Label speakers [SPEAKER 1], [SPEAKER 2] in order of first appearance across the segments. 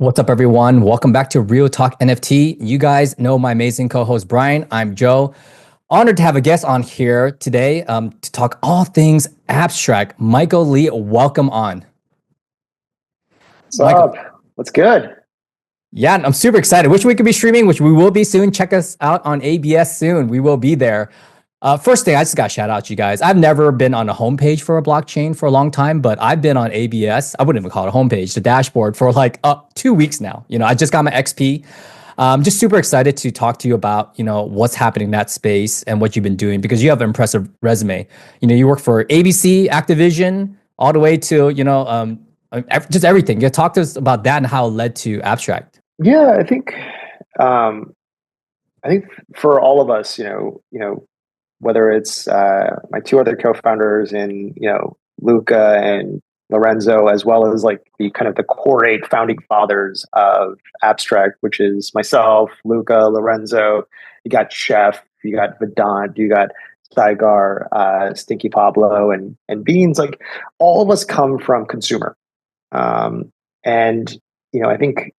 [SPEAKER 1] What's up, everyone? Welcome back to Real Talk NFT. You guys know my amazing co-host, Brian. I'm Joe. Honored to have a guest on here today to talk all things abstract. Michael Lee, welcome on.
[SPEAKER 2] What's
[SPEAKER 1] Michael,
[SPEAKER 2] up? What's good?
[SPEAKER 1] yeah, I'm super excited. Wish we could be streaming, which we will be soon. Check us out on ABS soon. We will be there. First thing, I just got to shout out you guys. I've never been on a homepage for a blockchain for a long time, but I've been on ABS. I wouldn't even call it a homepage, the dashboard for like 2 weeks now. I just got my XP. Just super excited to talk to you about, what's happening in that space and what you've been doing because you have an impressive resume. You work for ABC, Activision, all the way to, just everything. You talk to us about that and how it led to Abstract.
[SPEAKER 2] Yeah, um, I think for all of us, whether it's my two other co-founders and Luca and Lorenzo, as well as like the kind of the core eight founding fathers of Abstract, which is myself, Luca, Lorenzo. You got Chef, you got Vedant, you got Saigar, Stinky Pablo, and Beans. Like all of us come from consumer, and I think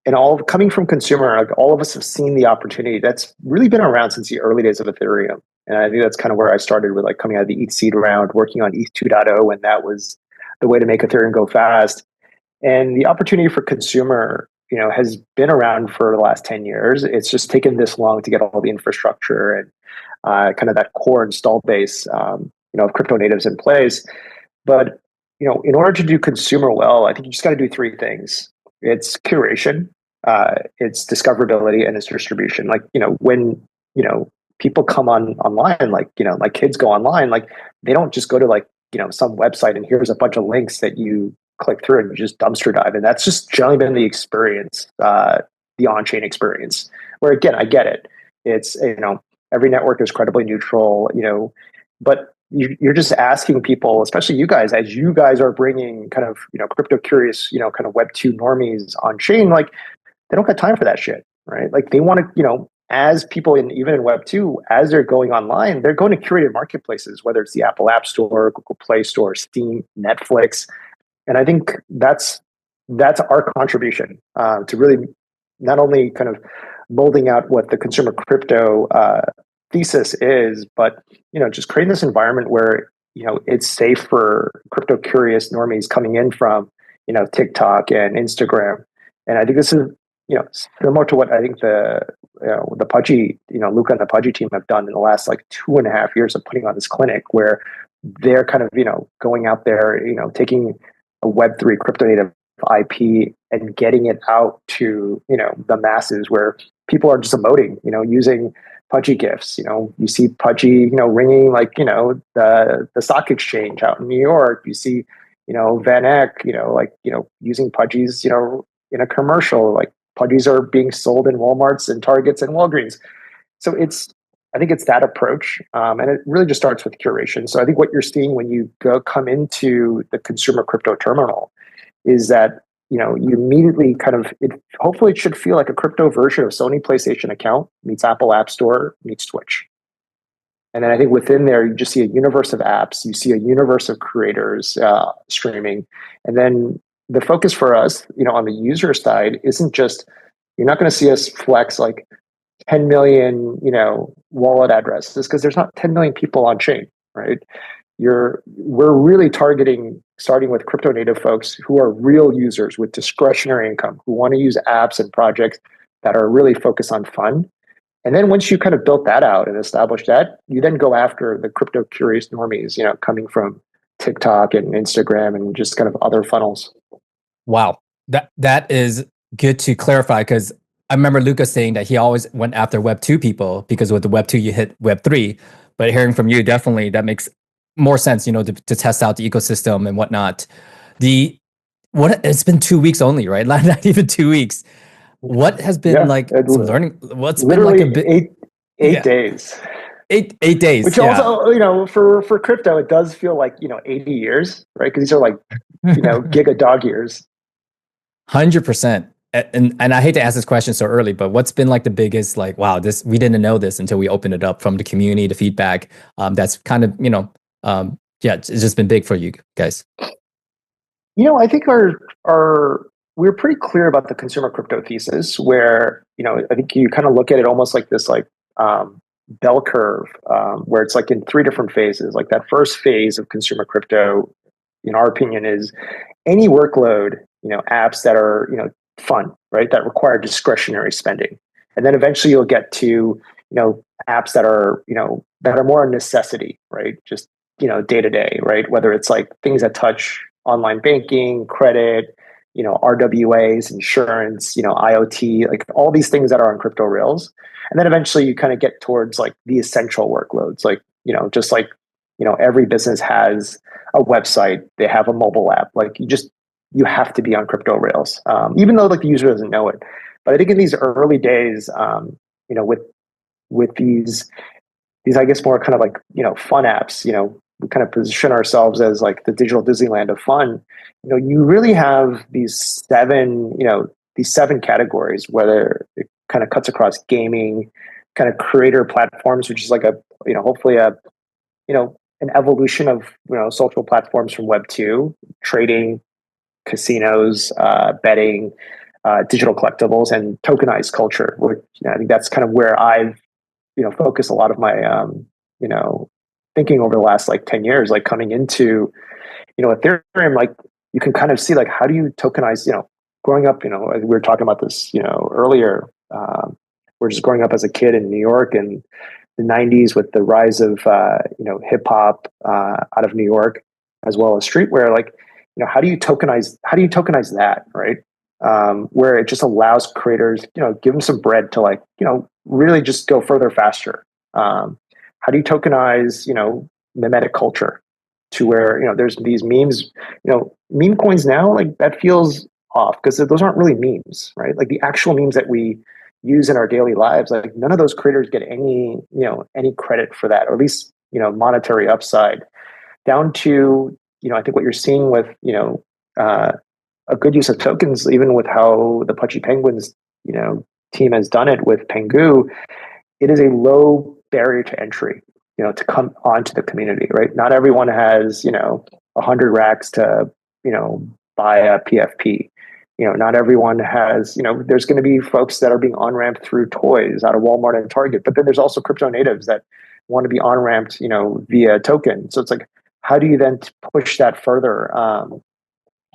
[SPEAKER 2] and all coming from consumer, like all of us have seen the opportunity that's really been around since the early days of Ethereum. And I think that's kind of where I started with like coming out of the ETH seed round, working on ETH 2.0, and that was the way to make Ethereum go fast. And the opportunity for consumer, has been around for the last 10 years. It's just taken this long to get all the infrastructure and kind of that core install base, of crypto natives in place. But, in order to do consumer well, I think you just got to do three things. It's curation, it's discoverability, and it's distribution. Like, when, people come online, like kids go online, like they don't just go to like, some website and here's a bunch of links that you click through and you just dumpster dive. And that's just generally been the experience, the on-chain experience, where again, I get it. It's, every network is credibly neutral, but you're just asking people, especially you guys, as you guys are bringing kind of, crypto curious, kind of Web2 normies on chain, like they don't got time for that shit, right? Like they want to, as people even in Web2, as they're going online, they're going to curated marketplaces, whether it's the Apple App Store, Google Play Store, Steam, Netflix. And I think that's our contribution to really not only kind of molding out what the consumer crypto thesis is, but just creating this environment where it's safe for crypto curious normies coming in from TikTok and Instagram. And I think this is similar to what I think the Pudgy, Luca and the Pudgy team have done in the last like 2.5 years of putting on this clinic where they're kind of going out there, taking a Web3 crypto native IP and getting it out to the masses where people are just emoting, using Pudgy gifts. You see Pudgy, ringing like the stock exchange out in New York. You see Van Eck, using Pudgies, in a commercial. Like Pudgies are being sold in Walmarts and Targets and Walgreens. So I think it's that approach, and it really just starts with curation. So I think what you're seeing when you come into the consumer crypto terminal is that you immediately kind of hopefully it should feel like a crypto version of Sony PlayStation account meets Apple App Store meets Twitch. And then I think within there, you just see a universe of apps, you see a universe of creators streaming. And then the focus for us, on the user side, isn't just, you're not going to see us flex like 10 million, wallet addresses because there's not 10 million people on chain, right? We're really targeting, starting with crypto native folks who are real users with discretionary income, who want to use apps and projects that are really focused on fun. And then once you kind of built that out and established that, you then go after the crypto curious normies, coming from TikTok and Instagram and just kind of other funnels.
[SPEAKER 1] Wow. That is good to clarify because I remember Lucas saying that he always went after Web 2 people because with the Web 2, you hit Web 3. But hearing from you, definitely that makes more sense, to test out the ecosystem and whatnot. It's been 2 weeks only, right? Not even 2 weeks. What has been some learning? What's been like a bit
[SPEAKER 2] eight days.
[SPEAKER 1] Eight days.
[SPEAKER 2] Which also, for crypto, it does feel like 80 years, right? Because these are like giga dog years.
[SPEAKER 1] 100%. And I hate to ask this question so early, but what's been like the biggest, like, wow, we didn't know this until we opened it up from the community, the feedback. That's kind of, it's just been big for you guys.
[SPEAKER 2] I think we're pretty clear about the consumer crypto thesis, where I think you kind of look at it almost like this bell curve, where it's like in three different phases. Like that first phase of consumer crypto, in our opinion, is any workload, apps that are fun, right, that require discretionary spending, and then eventually you'll get to apps that are that are more a necessity, right, just day to day, right, whether it's like things that touch online banking, credit, RWAs, insurance, IoT, like all these things that are on crypto rails. And then eventually you kind of get towards like the essential workloads, like, just like, every business has a website, they have a mobile app, like you have to be on crypto rails, even though like the user doesn't know it. But I think in these early days, with these, I guess, more kind of like, fun apps, we kind of position ourselves as like the digital Disneyland of fun. You really have these seven categories, whether it kind of cuts across gaming, kind of creator platforms, which is like a, hopefully an evolution of, social platforms from Web 2, trading, casinos, betting, digital collectibles, and tokenized culture. Which, I think that's kind of where I've focused a lot of my thinking over the last like 10 years, like coming into Ethereum. Like you can kind of see like how do you tokenize, growing up, we were talking about this earlier. We're just growing up as a kid in New York in the 90s with the rise of hip hop out of New York, as well as streetwear. Like how do you tokenize that, right? Where it just allows creators, give them some bread to like, really just go further faster. How do you tokenize, mimetic culture to where, there's these memes, meme coins now, like that feels off because those aren't really memes, right? Like the actual memes that we use in our daily lives, like none of those creators get any credit for that, or at least, monetary upside, down to, I think what you're seeing with, a good use of tokens, even with how the Pudgy Penguins, team has done it with Pengu. It is a low barrier to entry, to come onto the community, right? Not everyone has, 100 racks to, buy a PFP. Not everyone has, there's going to be folks that are being on-ramped through toys out of Walmart and Target, but then there's also crypto natives that want to be on-ramped, via token. So it's like, how do you then push that further?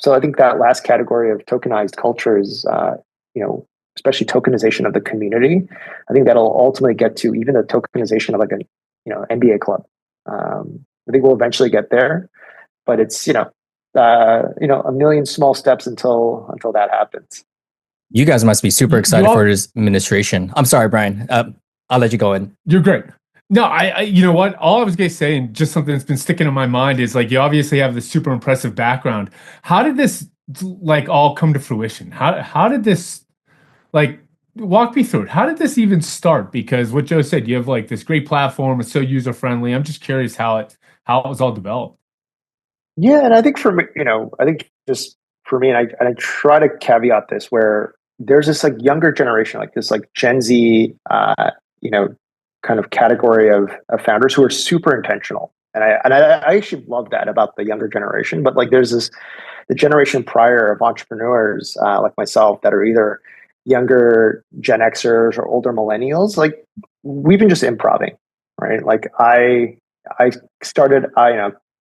[SPEAKER 2] So I think that last category of tokenized culture is, especially tokenization of the community. I think that'll ultimately get to even the tokenization of like an, NBA club. I think we'll eventually get there, but it's, a million small steps until that happens.
[SPEAKER 1] You guys must be super excited for this administration. I'm sorry, Brian. I'll let you go in.
[SPEAKER 3] You're great. No, I you know what? All I was going to say, and just something that's been sticking in my mind, is like you obviously have this super impressive background. How did this like all come to fruition? How did this like walk me through it? How did this even start? Because what Joe said, you have like this great platform. It's so user friendly. I'm just curious how it was all developed.
[SPEAKER 2] Yeah, and I think for me, I think just for me, and I try to caveat this where there's this like younger generation, like this like Gen Z, kind of category of founders who are super intentional, and I actually love that about the younger generation. But like there's the generation prior of entrepreneurs like myself that are either younger Gen Xers or older millennials. Like we've been just improving, right? Like I started,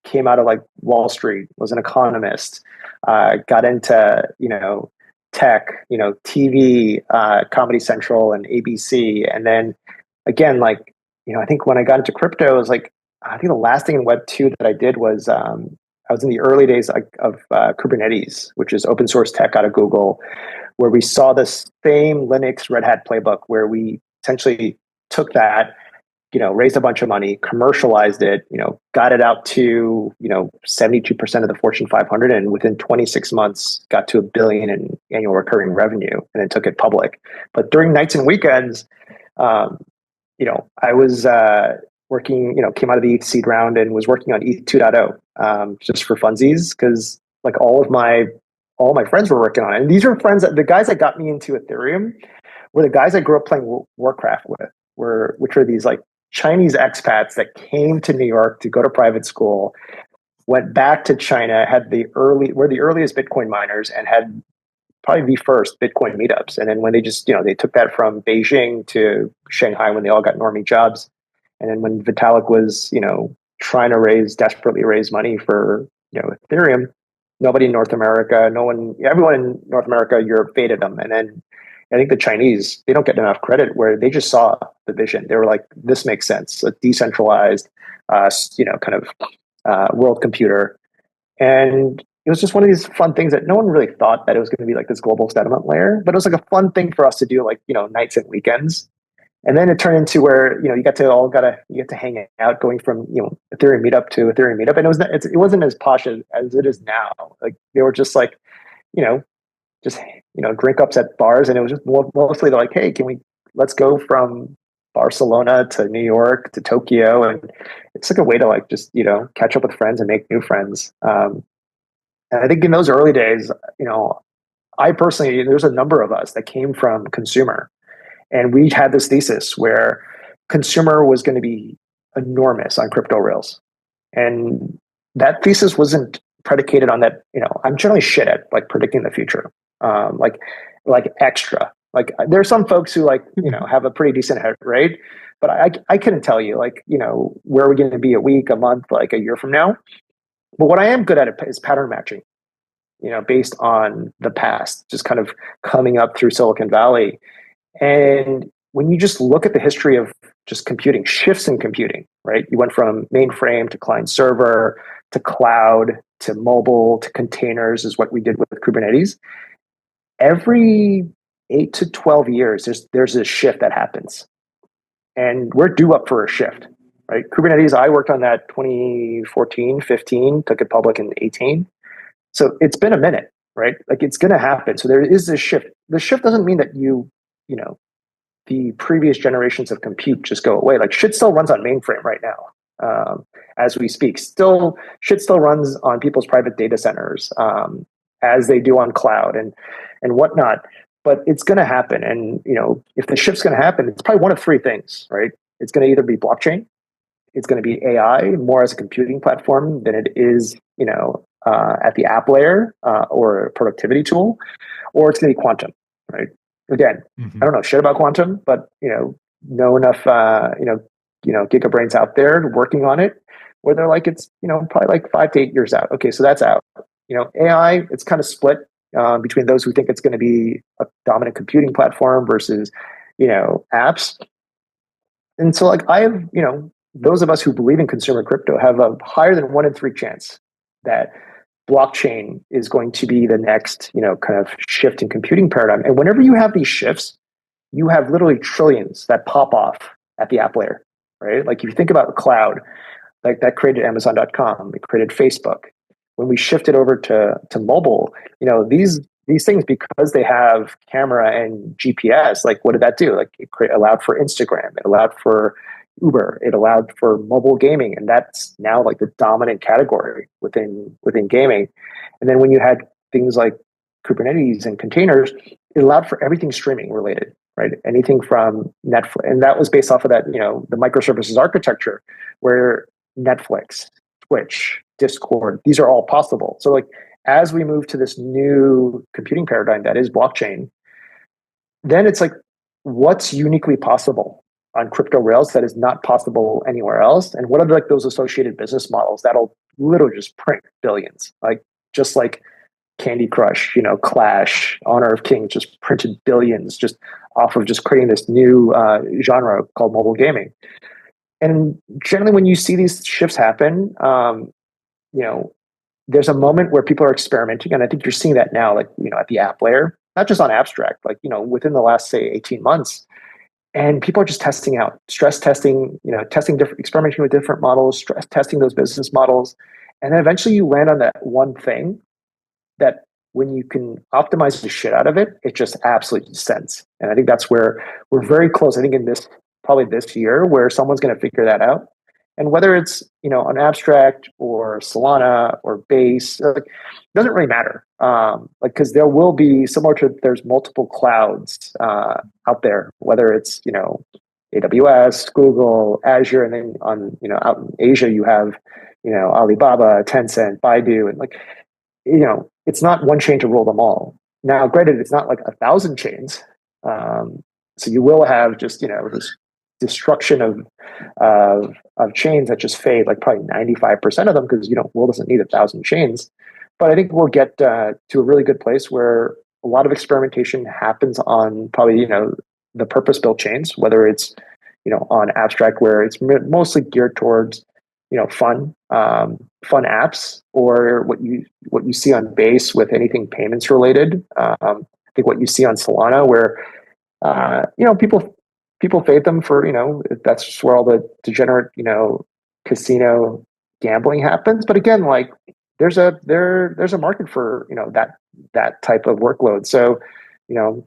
[SPEAKER 2] came out of like Wall Street, was an economist, got into, tech, TV, Comedy Central and ABC. And then again, like, I think when I got into crypto, it was like, I think the last thing in Web 2 that I did was, I was in the early days of Kubernetes, which is open source tech out of Google, where we saw this same Linux Red Hat playbook where we essentially took that, raised a bunch of money, commercialized it, got it out to, 72% of the Fortune 500, and within 26 months got to $1 billion in annual recurring revenue, and then took it public. But during nights and weekends, I was working, came out of the ETH seed round and was working on ETH 2.0 just for funsies, because like all my friends were working on it. And these were friends the guys that got me into Ethereum were the guys I grew up playing Warcraft with, which were these like Chinese expats that came to New York to go to private school, went back to China, were the earliest Bitcoin miners, and had probably the first Bitcoin meetups. And then when they just, they took that from Beijing to Shanghai when they all got normie jobs. And then when Vitalik was, trying to desperately raise money for, Ethereum, nobody in North America, everyone in North America, Europe faded them. And then I think the Chinese, they don't get enough credit where they just saw the vision. They were like, this makes sense. A decentralized, world computer. And it was just one of these fun things that no one really thought that it was going to be like this global settlement layer, but it was like a fun thing for us to do, like, nights and weekends. And then it turned into where, you get to hang out, going from, Ethereum meetup to Ethereum meetup. And it wasn't as posh as it is now. Like they were just like, just, drink ups at bars. And it was just mostly like, hey, let's go from Barcelona to New York to Tokyo. And it's like a way to like, just, catch up with friends and make new friends. And I think in those early days, I personally, there's a number of us that came from consumer. And we had this thesis where consumer was going to be enormous on crypto rails. And that thesis wasn't predicated on that, I'm generally shit at like predicting the future. Like extra. Like there's some folks who like, have a pretty decent head rate, but I couldn't tell you like, where we're going to be a week, a month, like a year from now. But what I am good at is pattern matching, based on the past, just kind of coming up through Silicon Valley. And when you just look at the history of just computing, shifts in computing, right? You went from mainframe to client server to cloud to mobile to containers is what we did with Kubernetes. Every 8 to 12 years, there's a shift that happens. And we're due up for a shift, right? Kubernetes, I worked on that 2014, 15, took it public in 18. So it's been a minute, right? Like it's going to happen. So there is this shift. The shift doesn't mean that the previous generations of compute just go away. Like shit still runs on mainframe right now, as we speak. Shit still runs on people's private data centers, as they do on cloud and whatnot. But it's going to happen. And if the shift's going to happen, it's probably one of three things, right? It's going to either be blockchain, it's going to be AI more as a computing platform than it is, at the app layer or a productivity tool, or it's going to be quantum, right? Again, I don't know shit about quantum, but know enough gigabrains out there working on it where they're like it's probably like 5 to 8 years out. Okay, so that's out. AI, it's kind of split between those who think it's going to be a dominant computing platform versus apps. And so like those of us who believe in consumer crypto have a higher than 1 in 3 chance that blockchain is going to be the next, kind of shift in computing paradigm. And whenever you have these shifts, you have literally trillions that pop off at the app layer, right? Like if you think about the cloud, like that created Amazon.com, it created Facebook. When we shifted over to mobile, these things, because they have camera and GPS, like what did that do? Like it allowed for Instagram, it allowed for Uber, it allowed for mobile gaming, and that's now like the dominant category within gaming. And then when you had things like Kubernetes and containers, it allowed for everything streaming related, right? Anything from Netflix, and that was based off of that, the microservices architecture, where Netflix, Twitch, Discord, these are all possible. So like as we move to this new computing paradigm that is blockchain, then it's like what's uniquely possible on crypto rails that is not possible anywhere else, and what are like those associated business models that'll literally just print billions, like just like Candy Crush, Clash, Honor of Kings just printed billions just off of just creating this new genre called mobile gaming. And generally when you see these shifts happen, there's a moment where people are experimenting, and I think you're seeing that now, like at the app layer, not just on abstract, like within the last say 18 months. And people are just testing out, stress testing, testing different, experimenting with different models, stress testing those business models. And then eventually you land on that one thing that when you can optimize the shit out of it, it just absolutely descends. And I think that's where we're very close. I think in probably this year, where someone's going to figure that out. And whether it's, an abstract or Solana or Base, it doesn't really matter. Because there will be, similar to there's multiple clouds out there, whether it's, AWS, Google, Azure, and then on, out in Asia, you have, Alibaba, Tencent, Baidu, and it's not one chain to rule them all. Now, granted, it's not like 1,000 chains. So you will have just, this destruction of chains that just fade, like probably 95% of them, because, world doesn't need 1,000 chains. But I think we'll get to a really good place where a lot of experimentation happens on probably, the purpose-built chains, whether it's, on Abstract, where it's mostly geared towards, fun apps, or what you see on Base with anything payments related. I think what you see on Solana, where people fade them for, that's just where all the degenerate, casino gambling happens. But again, like there's a market for, that type of workload. So,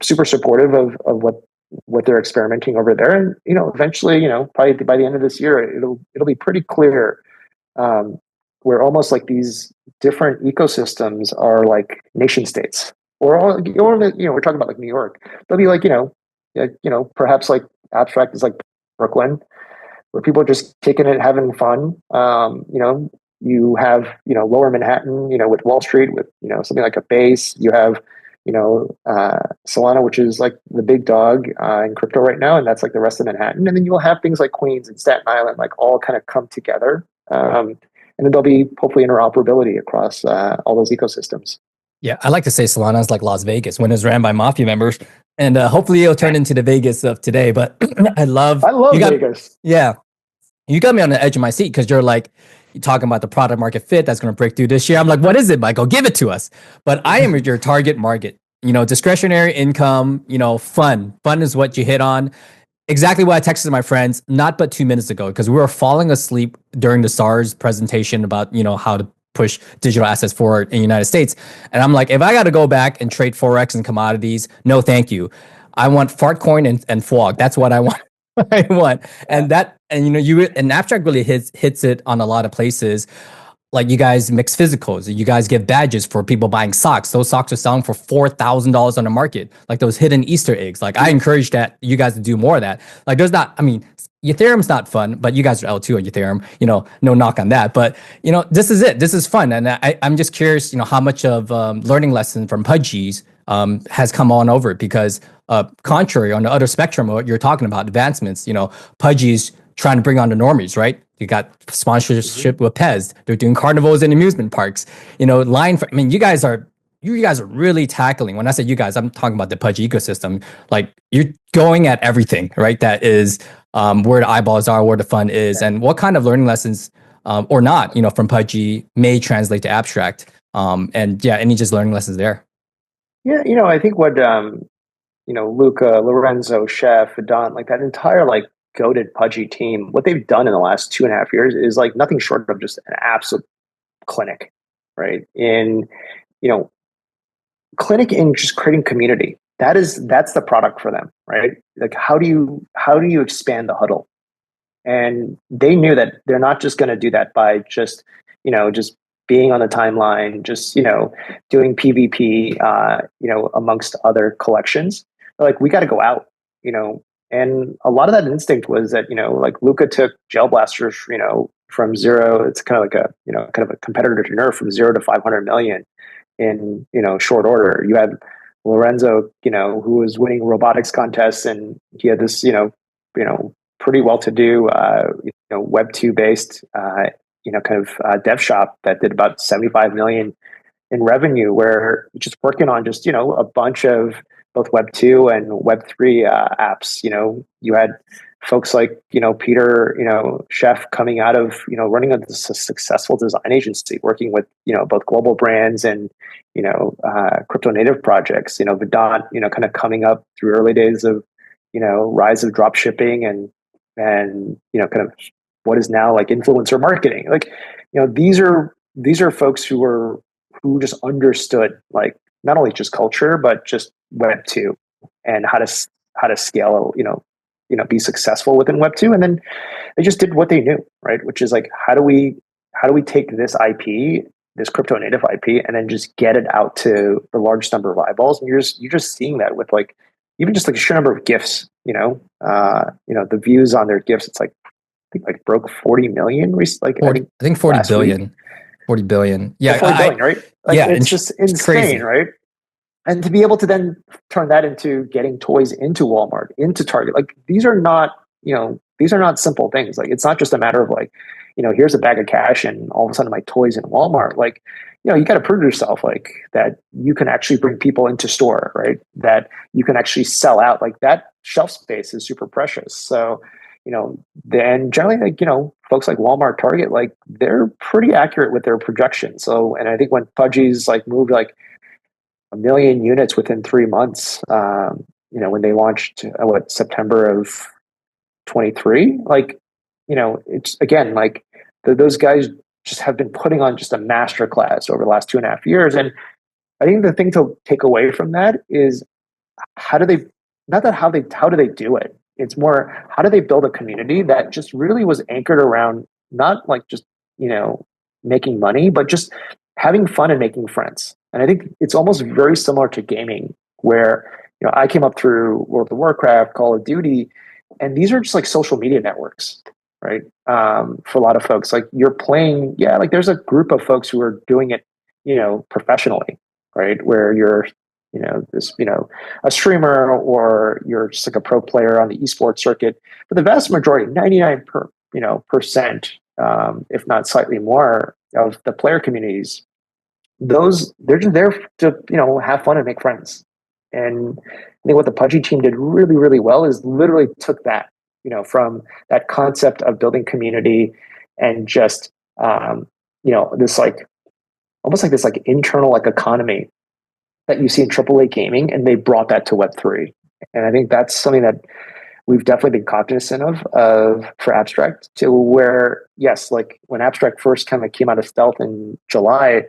[SPEAKER 2] super supportive of what they're experimenting over there. And, eventually, probably by the end of this year, it'll be pretty clear, where almost like these different ecosystems are like nation states, or we're talking about like New York. They'll be like, perhaps like Abstract is like Brooklyn, where people are just kicking it, having fun. You have, lower Manhattan, with Wall Street, with, something like a Base. You have, Solana, which is like the big dog in crypto right now, and that's like the rest of Manhattan. And then you'll have things like Queens and Staten Island, like all kind of come together. And then there'll be hopefully interoperability across all those ecosystems.
[SPEAKER 1] Yeah, I like to say Solana is like Las Vegas when it's ran by mafia members, and hopefully it'll turn into the Vegas of today. But I love
[SPEAKER 2] Vegas.
[SPEAKER 1] Yeah, you got me on the edge of my seat because you're talking about the product market fit that's going to break through this year. I'm like, what is it, Michael? Give it to us. But I am your target market. Discretionary income. Fun. Fun is what you hit on. Exactly what I texted my friends not but 2 minutes ago, because we were falling asleep during the SARS presentation about how to push digital assets forward in the United States. And I'm like, if I got to go back and trade Forex and commodities, no, thank you. I want Fartcoin and FWOG. That's what I want. I want. And Abstract really hits it on a lot of places. Like, you guys mix physicals. You guys give badges for people buying socks. Those socks are selling for $4,000 on the market. Like those hidden Easter eggs. Like, I encourage you guys to do more of that. Like, Ethereum's not fun, but you guys are L2 on Ethereum, no knock on that. But, this is it. This is fun. And I'm just curious, how much of learning lesson from Pudgies has come on over it, because contrary on the other spectrum, what you're talking about, advancements, Pudgies trying to bring on the normies, right? You got sponsorship with Pez. They're doing carnivals and amusement parks. You guys are really tackling. When I say you guys, I'm talking about the Pudgy ecosystem. Like, you're going at everything, right? That is where the eyeballs are, where the fun is, and what kind of learning lessons or not, from Pudgy may translate to Abstract. Any just learning lessons there.
[SPEAKER 2] Yeah, I think what Luca, Lorenzo, Chef, Don, like that entire like goated Pudgy team, what they've done in the last 2.5 years is like nothing short of just an absolute clinic, right? Clinic in just creating community. That's the product for them, right? Like, how do you expand the huddle? And they knew that they're not just going to do that by just being on the timeline, just doing PvP, amongst other collections. They're like, we got to go out, and a lot of that instinct was that, like Luca took Gel Blasters, from zero. It's kind of like a competitor to Nerf, from 0 to 500 million in, short order. You had Lorenzo, who was winning robotics contests, and he had this, pretty well-to-do, Web2 based, dev shop that did about 75 million in revenue, where just working on just, a bunch of both Web 2 and Web 3 apps. You had folks like, Peter, Chef, coming out of, running a successful design agency, working with, both global brands and, crypto native projects. Vedant, kind of coming up through early days of, rise of drop shipping and kind of what is now like influencer marketing. Like, these are folks who just understood, like, not only just culture, but just Web 2 and how to scale, be successful within Web 2. And then they just did what they knew, right? Which is like, how do we take this IP, this crypto native IP, and then just get it out to the largest number of eyeballs? And you're just seeing that with like, even just like a sheer number of GIFs, the views on their GIFs, it's like, I think like broke 40 million. I
[SPEAKER 1] think 40 billion.
[SPEAKER 2] Week.
[SPEAKER 1] 40 billion. Yeah.
[SPEAKER 2] 40 billion, right? Like,
[SPEAKER 1] yeah.
[SPEAKER 2] It's just insane,
[SPEAKER 1] crazy.
[SPEAKER 2] Right? And to be able to then turn that into getting toys into Walmart, into Target, like these are not, these are not simple things. Like it's not just a matter of like, here's a bag of cash and all of a sudden my toys in Walmart. Like, you got to prove yourself like that you can actually bring people into store, right? That you can actually sell out. Like that shelf space is super precious. So, then generally like, folks like Walmart, Target, like they're pretty accurate with their projections. So, and I think when Pudgy's like moved like 1 million units within 3 months, when they launched, September of 23, like, it's again, like those guys just have been putting on just a master class over the last 2.5 years. And I think the thing to take away from that is how do they, not that how do they do it? It's more, how do they build a community that just really was anchored around not like just, making money, but just having fun and making friends. And I think it's almost very similar to gaming where, I came up through World of Warcraft, Call of Duty, and these are just like social media networks, right? For a lot of folks, like you're playing, like there's a group of folks who are doing it, professionally, right? Where you're, a streamer or you're just like a pro player on the esports circuit. But the vast majority, 99%, if not slightly more of the player communities, they're just there to, have fun and make friends. And I think what the Pudgy team did really, really well is literally took that, from that concept of building community and just, this like, almost like this like internal like economy that you see in AAA gaming, and they brought that to Web3. And I think that's something that we've definitely been cognizant of for Abstract, to where, yes, like when Abstract first kind of came out of stealth in July,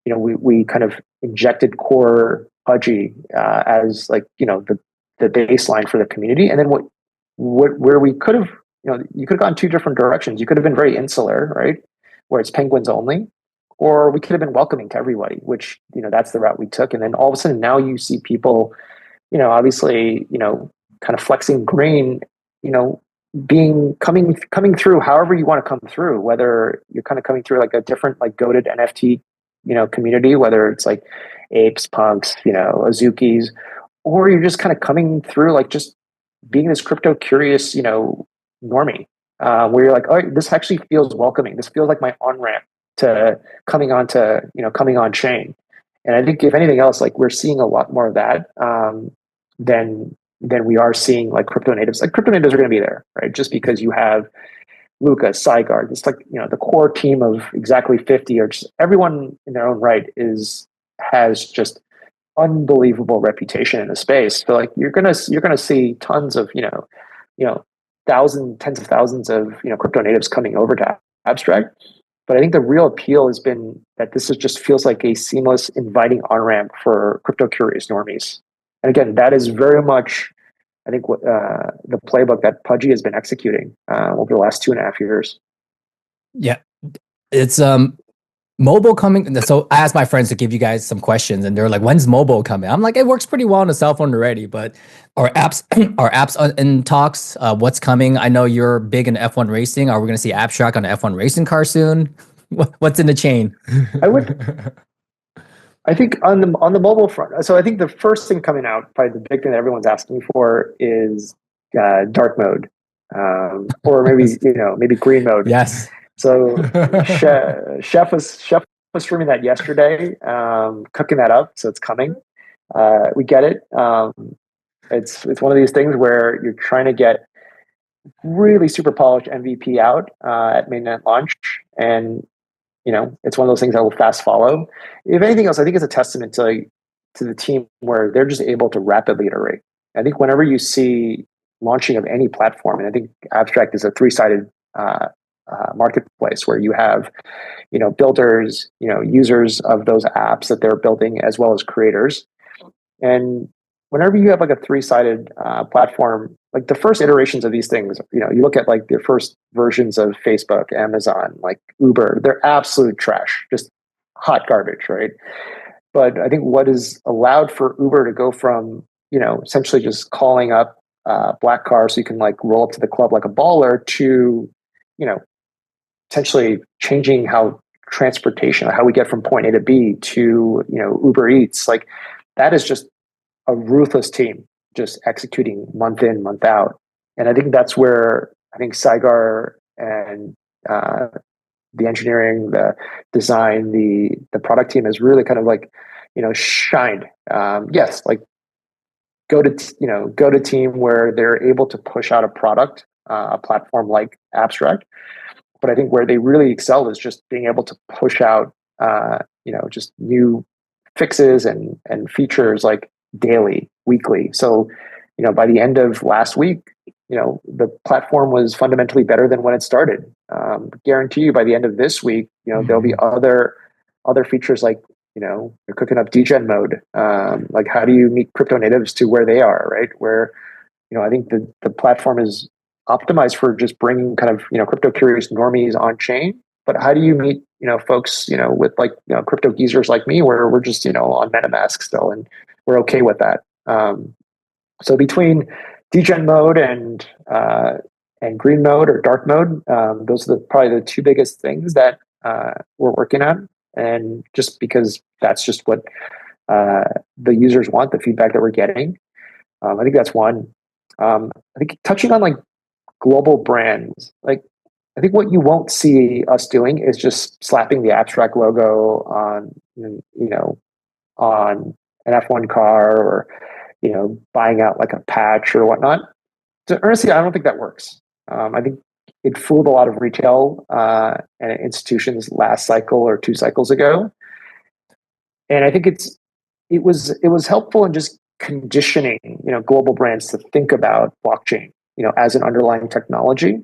[SPEAKER 2] we kind of injected core Pudgy as like, the baseline for the community. And then where we could have, you could have gone two different directions. You could have been very insular, right? Where it's penguins only, or we could have been welcoming to everybody, which, that's the route we took. And then all of a sudden now you see people, obviously, kind of flexing green, coming through however you want to come through, whether you're kind of coming through like a different like goated NFT, community, whether it's like apes, punks, Azukis, or you're just kind of coming through like just being this crypto curious, normie, where you're like, oh, this actually feels welcoming. This feels like my on-ramp to coming on chain. And I think if anything else, like we're seeing a lot more of that than we are seeing like crypto natives. Like crypto natives are going to be there, right? Just because you have Luca, Sygard, it's like, the core team of exactly 50, or just everyone in their own right has just unbelievable reputation in the space. So like you're gonna see tons of tens of thousands of crypto natives coming over to Abstract. But I think the real appeal has been that this just feels like a seamless, inviting on-ramp for crypto curious normies. And again, that is very much, I think, what the playbook that Pudgy has been executing over the last 2.5 years.
[SPEAKER 1] Yeah, it's mobile coming. So I asked my friends to give you guys some questions, and they're like, "When's mobile coming?" I'm like, "It works pretty well on the cell phone already, but our apps in talks. What's coming? I know you're big in F1 racing. Are we going to see Abstract on an F1 racing car soon? What's in the chain?"
[SPEAKER 2] I think on the mobile front. So I think the first thing coming out, probably the big thing that everyone's asking for, is dark mode, or maybe green mode.
[SPEAKER 1] Yes.
[SPEAKER 2] So Chef was streaming that yesterday, cooking that up. So it's coming. We get it. It's one of these things where you're trying to get really super polished MVP out at mainnet launch, and it's one of those things that will fast follow. If anything else, I think it's a testament to the team where they're just able to rapidly iterate. I think whenever you see launching of any platform, and I think Abstract is a three-sided marketplace where you have, builders, users of those apps that they're building, as well as creators. And whenever you have like a three-sided platform, like the first iterations of these things, you look at like the first versions of Facebook, Amazon, like Uber, they're absolute trash, just hot garbage, right? But I think what is allowed for Uber to go from, essentially just calling up black car so you can like roll up to the club like a baller, to, essentially changing how transportation, how we get from point A to B, to, Uber Eats, like that is just a ruthless team, just executing month in, month out. And I think that's where I think Saigar and the engineering, the design, the product team has really kind of like, shined. Yes, like go to team where they're able to push out a product, a platform like Abstract. But I think where they really excel is just being able to push out, just new fixes and features like daily, weekly. So, by the end of last week, the platform was fundamentally better than when it started. Guarantee you by the end of this week, there'll be other features like, you're cooking up degen mode. Like how do you meet crypto natives to where they are, right? Where, I think the platform is optimized for just bringing kind of, crypto curious normies on chain. But how do you meet, folks, with like, crypto geezers like me, where we're just, on MetaMask still, and we're okay with that. So between degen mode and green mode or dark mode, those are probably the two biggest things that we're working on. And just because that's just what the users want, the feedback that we're getting. I think that's one. I think touching on like global brands, like I think what you won't see us doing is just slapping the Abstract logo on, on an F1 car, or, buying out like a patch or whatnot. So honestly, I don't think that works. I think it fooled a lot of retail and institutions last cycle or 2 cycles ago. And I think it was helpful in just conditioning, global brands to think about blockchain, as an underlying technology.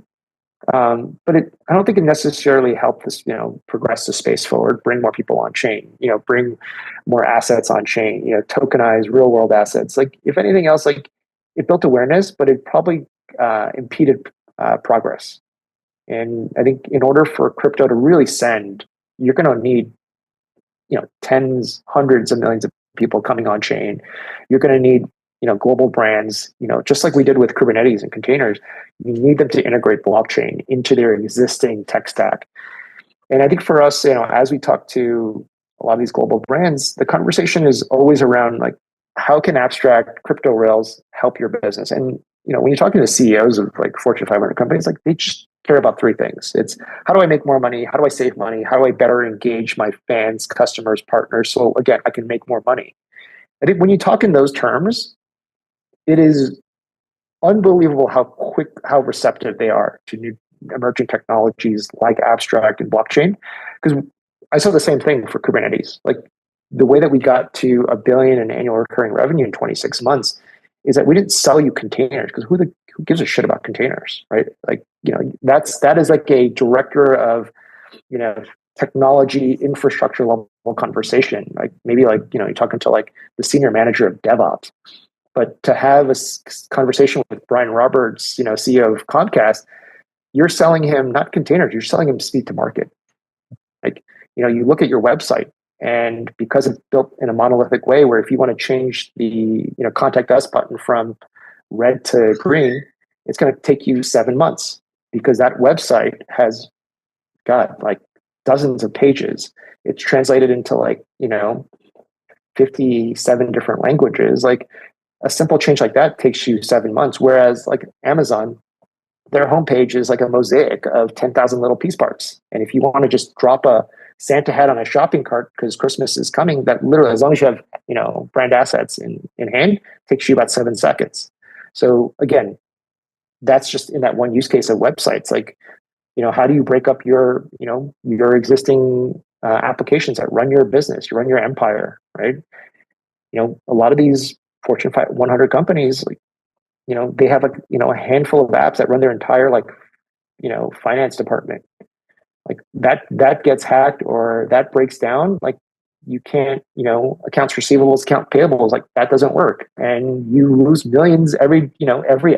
[SPEAKER 2] But I don't think it necessarily helped this, progress the space forward, bring more people on chain, bring more assets on chain, tokenize real world assets. Like if anything else, like it built awareness, but it probably impeded progress. And I think in order for crypto to really send, you're going to need, tens, hundreds of millions of people coming on chain. You're going to need, global brands, just like we did with Kubernetes and containers. You need them to integrate blockchain into their existing tech stack. And I think for us, as we talk to a lot of these global brands, the conversation is always around like, how can Abstract, crypto rails help your business? And when you're talking to CEOs of like Fortune 500 companies, like they just care about 3 things. It's how do I make more money? How do I save money? How do I better engage my fans, customers, partners? So again, I can make more money. I think when you talk in those terms, it is unbelievable how receptive they are to new emerging technologies like Abstract and blockchain. Because I saw the same thing for Kubernetes. Like the way that we got to $1 billion in annual recurring revenue in 26 months is that we didn't sell you containers, because who gives a shit about containers, right? Like, that is like a director of, technology infrastructure level conversation. Like maybe like, you're talking to like the senior manager of DevOps. But to have a conversation with Brian Roberts, CEO of Comcast, you're selling him not containers, you're selling him speed to market. Like, you look at your website, and because it's built in a monolithic way, where if you want to change the, contact us button from red to green, it's going to take you 7 months, because that website has got like dozens of pages. It's translated into like, 57 different languages. Like, a simple change like that takes you 7 months. Whereas like Amazon, their homepage is like a mosaic of 10,000 little piece parts. And if you want to just drop a Santa hat on a shopping cart because Christmas is coming, that literally, as long as you have, brand assets in hand, takes you about 7 seconds. So again, that's just in that one use case of websites. Like, how do you break up your existing applications that run your business, you run your empire, right? A lot of these Fortune 100 companies, like, they have a handful of apps that run their entire like, finance department. Like that gets hacked or that breaks down. Like you can't, accounts receivables, account payables, like that doesn't work, and you lose millions every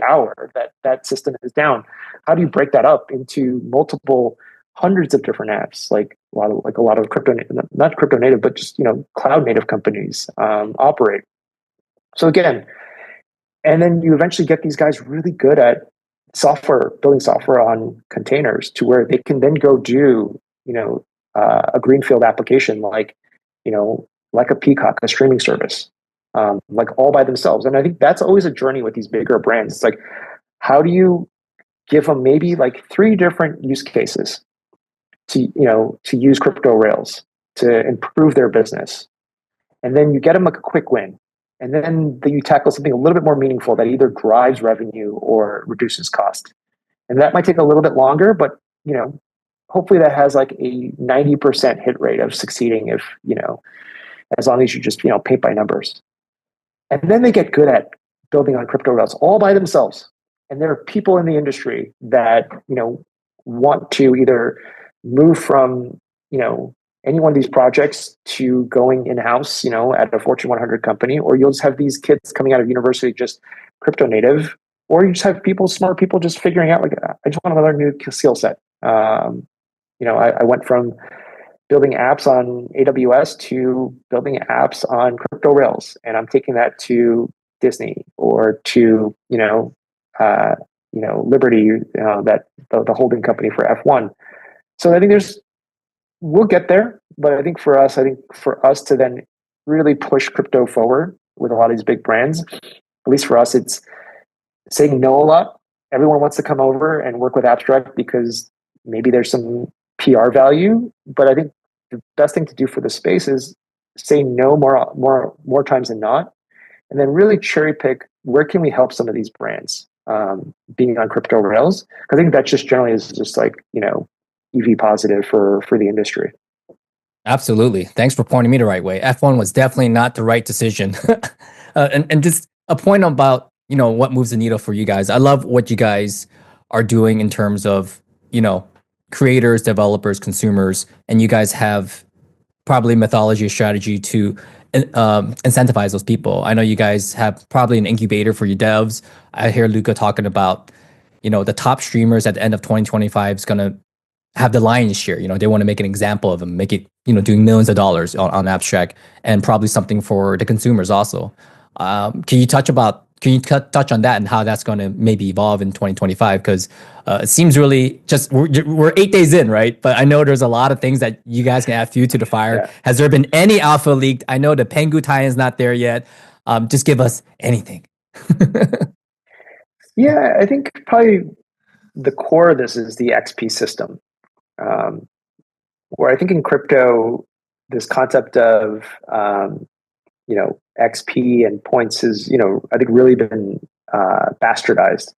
[SPEAKER 2] hour that system is down. How do you break that up into multiple hundreds of different apps? Like a lot of crypto, not crypto native, but just cloud native companies operate. So again, and then you eventually get these guys really good at building software on containers, to where they can then go do, a greenfield application like a Peacock, a streaming service. like all by themselves. And I think that's always a journey with these bigger brands. It's like, how do you give them maybe like 3 different use cases to use crypto rails to improve their business, and then you get them like a quick win, and then you tackle something a little bit more meaningful that either drives revenue or reduces cost. And that might take a little bit longer, but hopefully that has like a 90% hit rate of succeeding, if as long as you just paint by numbers. And then they get good at building on crypto rails all by themselves. And there are people in the industry that want to either move from any one of these projects to going in-house at a Fortune 100 company, or you'll just have these kids coming out of university just crypto native, or you just have smart people just figuring out like, I just want another new skill set. I went from building apps on AWS to building apps on crypto rails, and I'm taking that to Disney or to Liberty, that the holding company for F1. So I think we'll get there, but I think for us to then really push crypto forward with a lot of these big brands, at least for us, it's saying no a lot. Everyone wants to come over and work with Abstract because maybe there's some PR value, but I think the best thing to do for the space is say no more times than not, and then really cherry pick where can we help some of these brands being on crypto rails. I think that just generally is just like EV positive for the industry.
[SPEAKER 1] Absolutely. Thanks for pointing me the right way. F1 was definitely not the right decision. And just a point about, what moves the needle for you guys. I love what you guys are doing in terms of, creators, developers, consumers, and you guys have probably methodology or strategy to incentivize those people. I know you guys have probably an incubator for your devs. I hear Luca talking about, the top streamers at the end of 2025 is going to have the lion's share. They want to make an example of them, make it, doing millions of dollars on Abstract, and probably something for the consumers also. Can you touch on that and how that's going to maybe evolve in 2025? Because it seems really just we're 8 days in, right? But I know there's a lot of things that you guys can add fuel to the fire.
[SPEAKER 2] Yeah.
[SPEAKER 1] Has there been any alpha leaked? I know the Pengu tie-in's not there yet. Just give us anything.
[SPEAKER 2] Yeah, I think probably the core of this is the XP system. Where I think in crypto, this concept of XP and points is I think really been bastardized.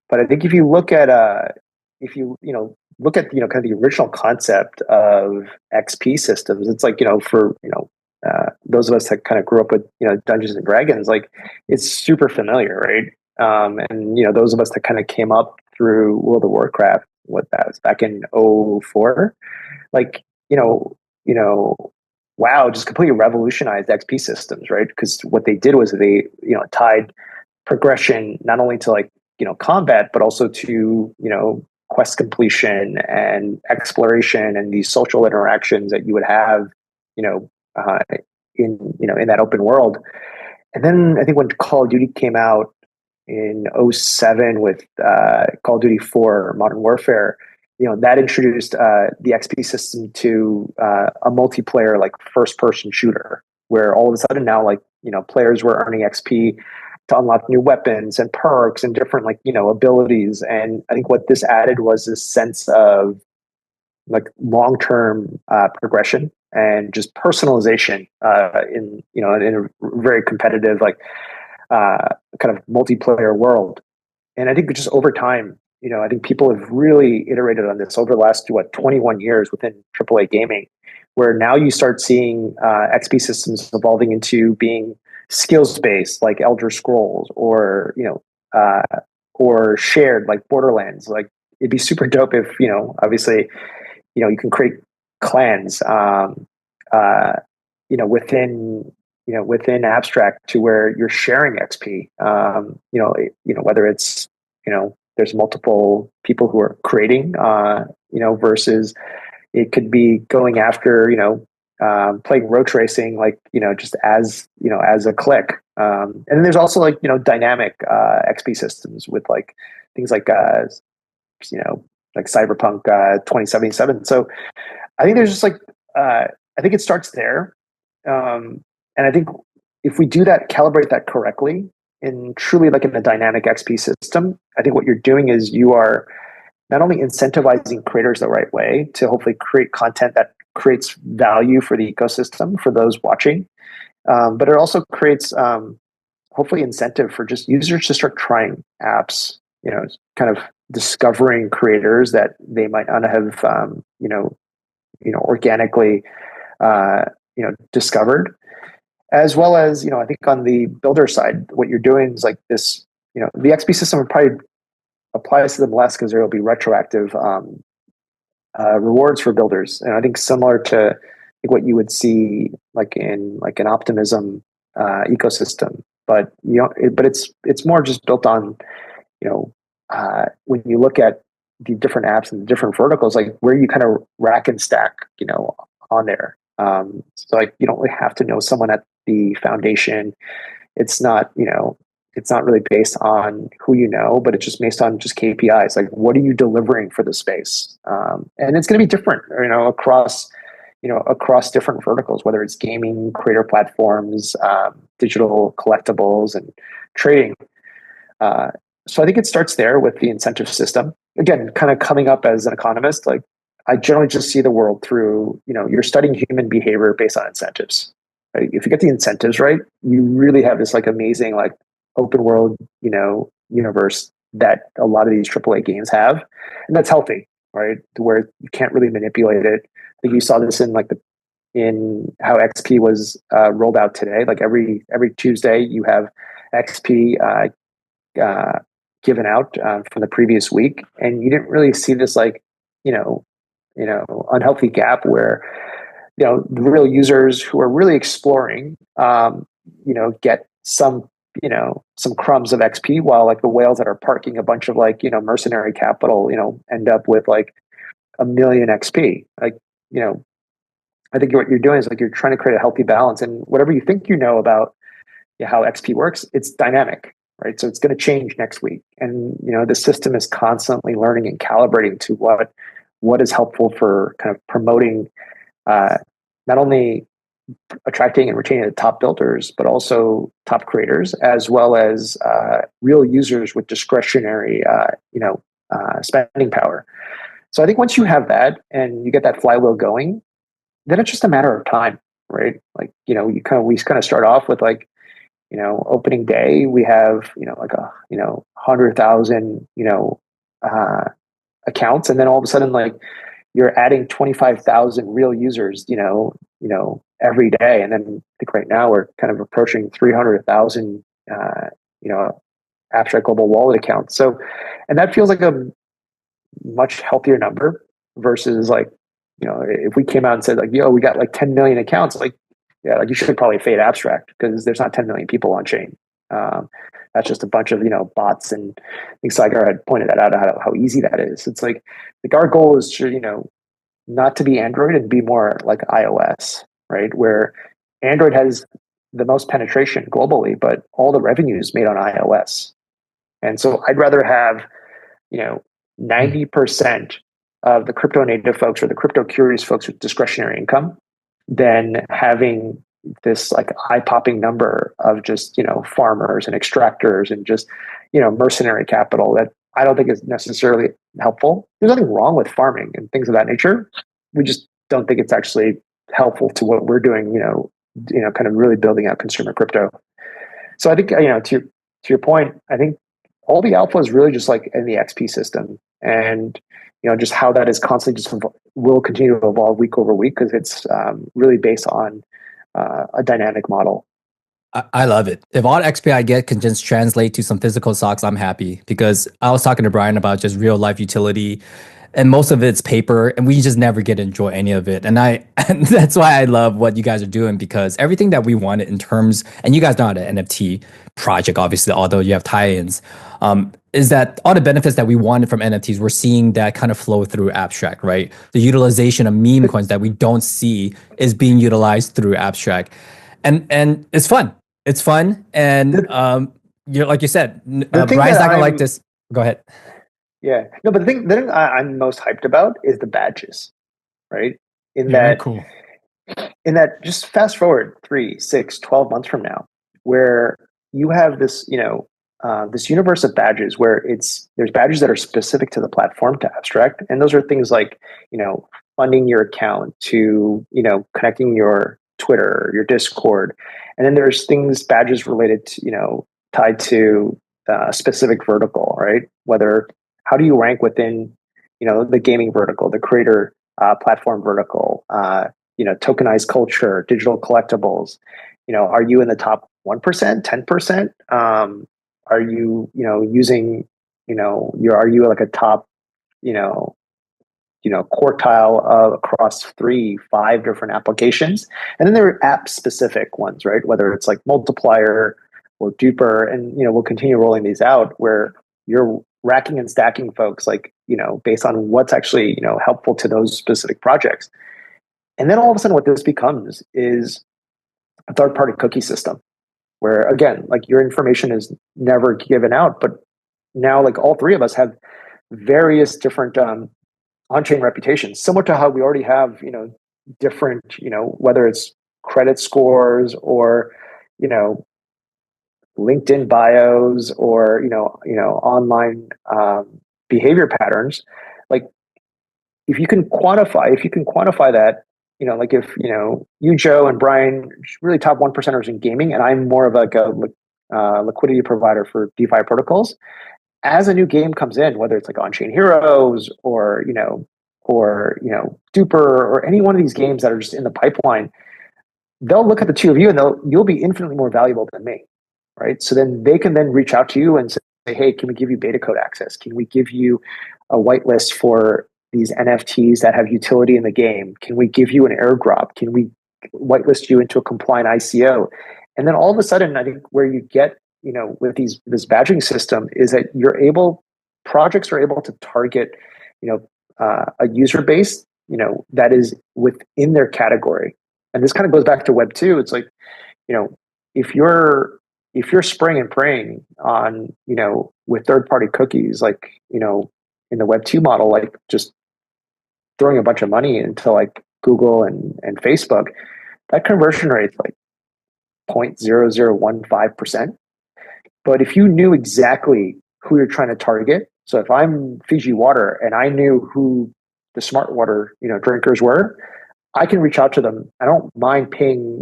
[SPEAKER 2] But I think if you look at kind of the original concept of XP systems, it's like for those of us that kind of grew up with Dungeons and Dragons, like it's super familiar, right? And those of us that kind of came up through World of Warcraft, what that was back in 2004, like WoW just completely revolutionized XP systems, right? Because what they did was they tied progression not only to like combat, but also to quest completion and exploration and these social interactions that you would have in that open world. And then I think when Call of Duty came out in 2007 with Call of Duty 4 Modern Warfare, that introduced the XP system to a multiplayer like first person shooter, where all of a sudden now like players were earning XP to unlock new weapons and perks and different like abilities. And I think what this added was this sense of like long-term progression and just personalization in a very competitive like kind of multiplayer world. And I think just over time, I think people have really iterated on this over the last 21 years within AAA gaming, where now you start seeing XP systems evolving into being skills based, like Elder Scrolls, or or shared, like Borderlands. Like it'd be super dope if obviously you can create clans within Abstract to where you're sharing XP. Whether it's there's multiple people who are creating versus it could be going after playing road racing, like just as a click. And then there's also like dynamic XP systems with like things like like Cyberpunk 2077. So I think there's just like I think it starts there. And I think if we do that, calibrate that correctly, in truly like in the dynamic XP system, I think what you're doing is you are not only incentivizing creators the right way to hopefully create content that creates value for the ecosystem for those watching, but it also creates hopefully incentive for just users to start trying apps, kind of discovering creators that they might not have, organically, discovered. As well as, I think on the builder side, what you're doing is like this, the XP system would probably applies to them less because there will be retroactive rewards for builders. And I think similar to what you would see like in like an optimism ecosystem, but but it's more just built on, when you look at the different apps and the different verticals, like where you kind of rack and stack, on there. So like you don't really have to know someone at the foundation. It's not, it's not really based on who you know, but it's just based on just KPIs. Like, what are you delivering for the space? And it's going to be different, across different verticals, whether it's gaming, creator platforms, digital collectibles, and trading. So I think it starts there with the incentive system. Again, kind of coming up as an economist, like I generally just see the world through, you're studying human behavior based on incentives. Right? If you get the incentives right, you really have this like amazing like open world, universe that a lot of these AAA games have, and that's healthy, right? To where you can't really manipulate it. I think you saw this in like in how XP was rolled out today. Like every Tuesday, you have XP given out from the previous week, and you didn't really see this like unhealthy gap where the real users who are really exploring get some crumbs of XP, while like the whales that are parking a bunch of like mercenary capital end up with like 1 million XP. Like I think what you're doing is like you're trying to create a healthy balance, and whatever you think about how XP works, it's dynamic, right? So it's going to change next week, and the system is constantly learning and calibrating to what is helpful for kind of promoting not only attracting and retaining the top builders, but also top creators, as well as real users with discretionary spending power. So I think once you have that and you get that flywheel going, then it's just a matter of time, right? Like we kind of start off with like opening day, we have like 100,000 accounts, and then all of a sudden like you're adding 25,000 real users every day, and then I think right now we're kind of approaching 300,000 abstract global wallet accounts. So, and that feels like a much healthier number versus like if we came out and said like, we got like 10 million accounts, like yeah, like you should probably fade abstract because there's not 10 million people on chain. That's just a bunch of bots, and I think Saigar had pointed that out, how easy that is. It's like our goal is to not to be Android and be more like iOS, right? Where Android has the most penetration globally, but all the revenue is made on iOS. And so I'd rather have 90% of the crypto native folks or the crypto curious folks with discretionary income than having this like eye-popping number of just farmers and extractors and just mercenary capital that I don't think is necessarily helpful. There's nothing wrong with farming and things of that nature. We just don't think it's actually helpful to what we're doing, kind of really building out consumer crypto. So I think to your point, I think all the alpha is really just like in the XP system, and just how that is constantly just will continue to evolve week over week because it's really based on a dynamic model.
[SPEAKER 1] I love it. If all XP I get can just translate to some physical stocks, I'm happy, because I was talking to Brian about just real life utility, and most of it's paper, and we just never get to enjoy any of it. And and that's why I love what you guys are doing, because everything that we wanted in terms, and you guys know an NFT project, obviously, although you have tie-ins, is that all the benefits that we wanted from NFTs, we're seeing that kind of flow through abstract, right? The utilization of meme coins that we don't see is being utilized through abstract. And it's fun. It's fun. And you're like you said, Brian's not gonna like this. Go ahead.
[SPEAKER 2] Yeah. No, but the thing that I'm most hyped about is the badges, right?
[SPEAKER 3] Cool.
[SPEAKER 2] In that, just fast forward 3, 6, 12 months from now, where you have this, this universe of badges where there's badges that are specific to the platform to abstract, and those are things like, funding your account to, connecting your Twitter, your Discord, and then there's badges related to, tied to a specific vertical, right? Whether how do you rank within, the gaming vertical, the creator platform vertical, tokenized culture, digital collectibles. Are you in the top 1%, 10%? Are you, using, are you like a top, quartile across 3, 5 different applications? And then there are app specific ones, right? Whether it's like multiplier or duper, and we'll continue rolling these out where you're racking and stacking folks, like, based on what's actually, helpful to those specific projects. And then all of a sudden what this becomes is a third-party cookie system where, again, like your information is never given out, but now like all three of us have various different on-chain reputations, similar to how we already have, different, whether it's credit scores or, LinkedIn bios or, online behavior patterns. Like if you can quantify that, like if, you, Joe, and Brian, really top 1%ers in gaming, and I'm more of like a liquidity provider for DeFi protocols. As a new game comes in, whether it's like On-Chain Heroes or, Duper or any one of these games that are just in the pipeline, they'll look at the two of you and you'll be infinitely more valuable than me, right? So then they can then reach out to you and say, hey, can we give you beta code access? Can we give you a whitelist for these NFTs that have utility in the game? Can we give you an airdrop? Can we whitelist you into a compliant ICO? And then all of a sudden, I think where you get, with this badging system is that projects are able to target, a user base, that is within their category. And this kind of goes back to Web 2. It's like, if you're spraying and praying on, with third-party cookies, like, in the Web 2 model, like just throwing a bunch of money into like Google and Facebook, that conversion rate is like 0.0015%. But if you knew exactly who you're trying to target, so if I'm Fiji Water and I knew who the smart water, drinkers were, I can reach out to them. I don't mind paying,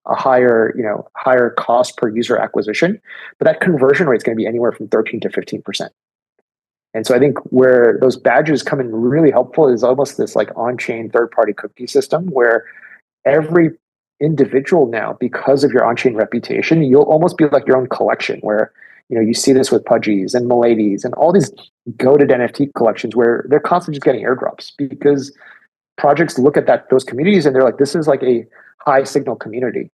[SPEAKER 2] a higher cost per user acquisition, but that conversion rate is going to be anywhere from 13 to 15%. And so I think where those badges come in really helpful is almost this like on-chain third-party cookie system where every individual now, because of your on-chain reputation, you'll almost be like your own collection where, you see this with Pudgies and Miladies and all these goated NFT collections where they're constantly just getting airdrops because projects look at those communities and they're like, this is like a high signal community.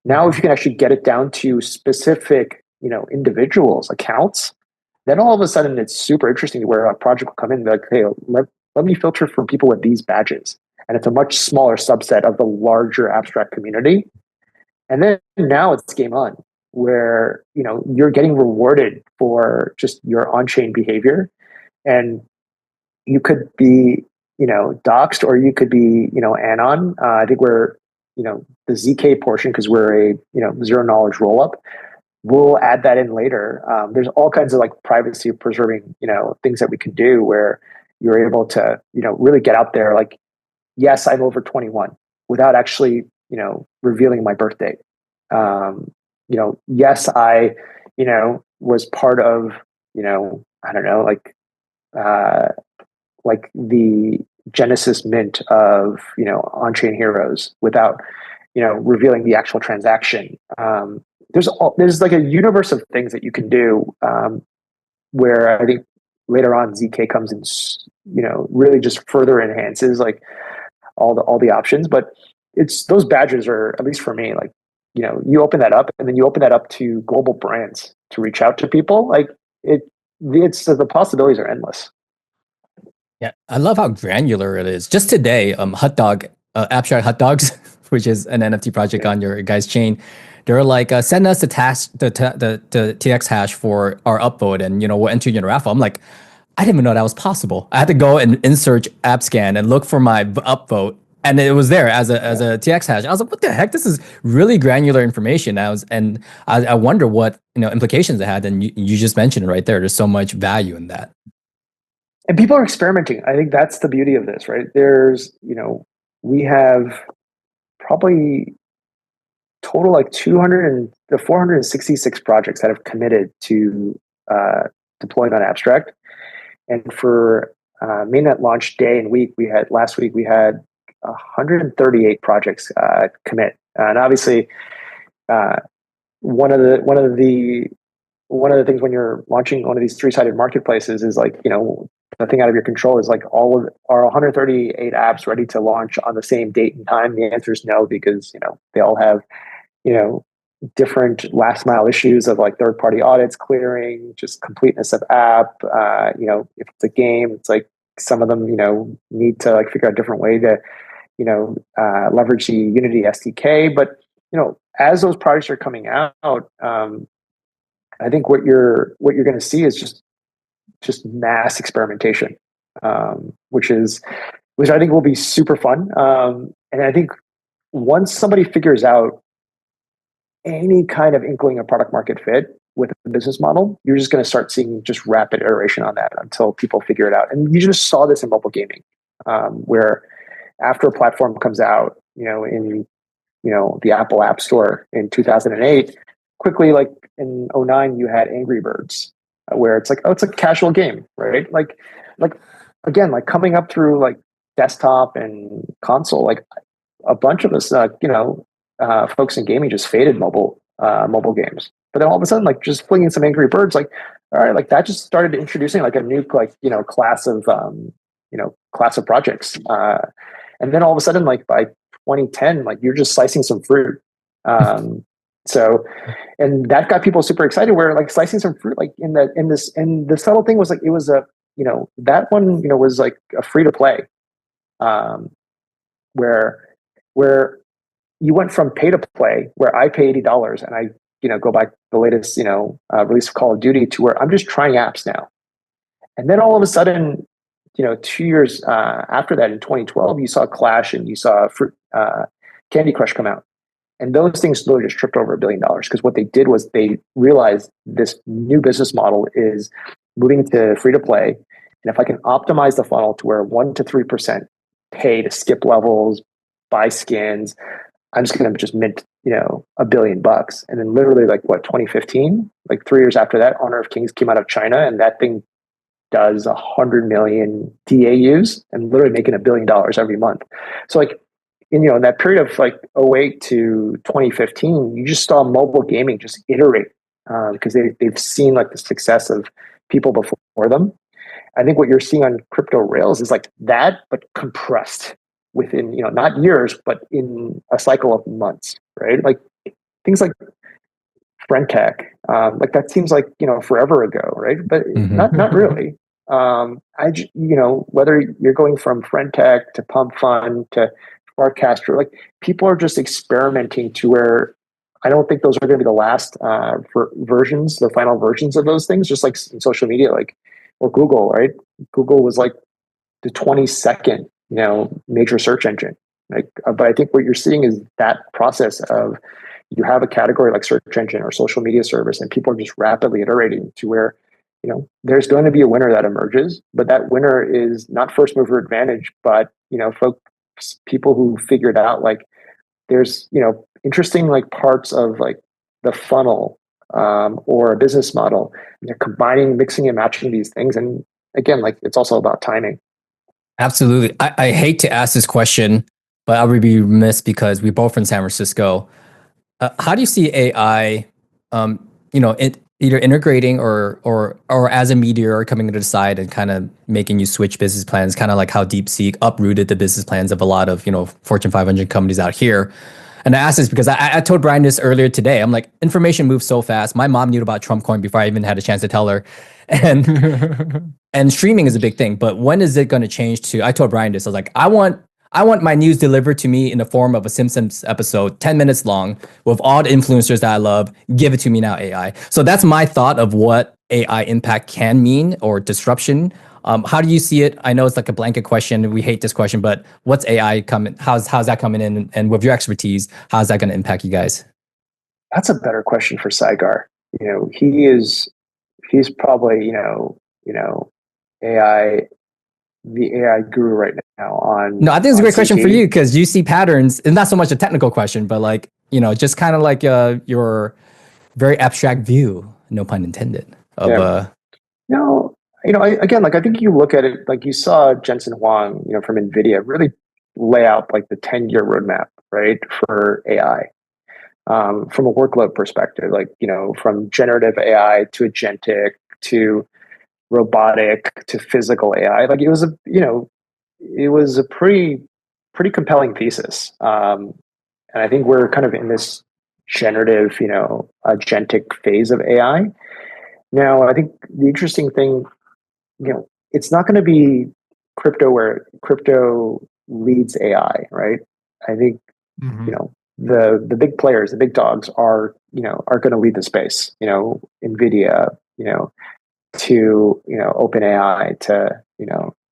[SPEAKER 2] Now, if you can actually get it down to specific, individuals, accounts, then all of a sudden it's super interesting where a project will come in and be like, hey, let me filter for people with these badges. And it's a much smaller subset of the larger abstract community. And then now it's game on where, you're getting rewarded for just your on-chain behavior. And you could be, doxed or you could be, anon. I think we're, the ZK portion, because we're a, zero knowledge rollup, we'll add that in later. There's all kinds of like privacy preserving, things that we can do where you're able to, really get out there like, yes, I'm over 21 without actually, revealing my birth date. Yes, I, was part of, I don't know, like the Genesis mint of, On-Chain Heroes without, revealing the actual transaction. There's like a universe of things that you can do where I think later on ZK comes and, really just further enhances like all the options. But it's those badges are, at least for me, like, you open that up and then you open that up to global brands to reach out to people. Like it's the possibilities are endless.
[SPEAKER 1] Yeah, I love how granular it is. Just today, Hot Dog, Abstract Hot Dogs, which is an NFT project on your guys' chain, they're like, send us the TX hash for our upvote, and we'll enter you in a raffle. I'm like, I didn't even know that was possible. I had to go and insert AppScan and look for my upvote And it was there as a TX hash. I was like, what the heck? This is really granular information. I wonder what implications it had. And you just mentioned it right there. There's so much value in that.
[SPEAKER 2] And people are experimenting. I think that's the beauty of this, right? There's, we have probably total like 200 to 466 projects that have committed to deploying on Abstract. And for mainnet launch day and week, last week we had 138 projects commit. And obviously, one of the things when you're launching one of these three-sided marketplaces is like, nothing out of your control is like all of our 138 apps ready to launch on the same date and time. The answer is no, because they all have different last mile issues of like third-party audits, clearing, just completeness of app. If it's a game, it's like some of them need to like figure out a different way to leverage the Unity SDK. But as those projects are coming out, I think what you're going to see is just mass experimentation, which I think will be super fun. And I think once somebody figures out any kind of inkling of product market fit with a business model, you're just going to start seeing just rapid iteration on that until people figure it out. And you just saw this in mobile gaming, where after a platform comes out, in the Apple App Store in 2008, quickly, like in 2009, you had Angry Birds, where it's like, oh, it's a casual game, right? Like again, like coming up through like desktop and console, like a bunch of us, folks in gaming just faded mobile games. But then all of a sudden, like just flinging some Angry Birds, like, all right, like that just started introducing like a new class of projects. And then all of a sudden, like by 2010, like you're just slicing some fruit. So, and that got people super excited. Where like slicing some fruit, like the subtle thing was like it was that one was like a free to play, where you went from pay to play, where I pay $80 and I go back the latest release of Call of Duty, to where I'm just trying apps now. And then all of a sudden, 2 years after that, in 2012, you saw Clash and you saw Candy Crush come out. And those things slowly just tripped over $1 billion, because what they did was they realized this new business model is moving to free to play. And if I can optimize the funnel to where 1% to 3% pay to skip levels, buy skins, I'm just going to just mint, $1 billion. And then literally 2015, like 3 years after that, Honor of Kings came out of China, and that thing does 100 million DAUs and literally making $1 billion every month. So in that period of 08 to 2015, you just saw mobile gaming just iterate, because they've seen the success of people before them. I think what you're seeing on crypto rails is like that, but compressed within, not years, but in a cycle of months, right? Like things like friend tech, that seems like, forever ago, right? But not really. Whether you're going from friend tech to pump fund to Farcaster, people are just experimenting to where I don't think those are going to be the last versions, the final versions of those things, just like in social media, or Google, right? Google was the 22nd, major search engine. But I think what you're seeing is that process of you have a category like search engine or social media service, and people are just rapidly iterating to where, there's going to be a winner that emerges, but that winner is not first mover advantage, but, people who figured out there's, interesting parts of the funnel or a business model. And they're combining, mixing and matching these things. And again, it's also about timing.
[SPEAKER 1] Absolutely. I hate to ask this question, but I would be remiss because we're both in San Francisco. How do you see AI, either integrating or as a meteor coming to the side and kind of making you switch business plans, kind of like how DeepSeek uprooted the business plans of a lot of, Fortune 500 companies out here? And I asked this because I told Brian this earlier today. I'm like, information moves so fast. My mom knew about Trump coin before I even had a chance to tell her. And streaming is a big thing, but when is it going to change to, I told Brian this, I was like, I want my news delivered to me in the form of a Simpsons episode, 10 minutes long, with all the influencers that I love. Give it to me now, AI. So that's my thought of what AI impact can mean, or disruption How do you see it? I know it's like a blanket question. We hate this question, but what's AI coming? How's that coming in? And with your expertise, how's that going to impact you guys?
[SPEAKER 2] That's a better question for Saigar. He's probably, AI, the AI guru right now on
[SPEAKER 1] No, I think it's a great question for
[SPEAKER 2] CT.
[SPEAKER 1] you because you see patterns, and not so much a technical question, but like, just kind of like your very abstract view, no pun intended, of
[SPEAKER 2] Yeah. No, again, like I think you look at it, like you saw Jensen Huang, from NVIDIA really lay out like the 10-year roadmap, right, for AI. From a workload perspective, like, from generative AI to agentic to robotic to physical AI. Like it was a pretty compelling thesis. And I think we're kind of in this generative, agentic phase of AI. Now, I think the interesting thing, it's not going to be crypto where crypto leads AI, right? I think, the big players, the big dogs are going to lead the space, NVIDIA, to, OpenAI,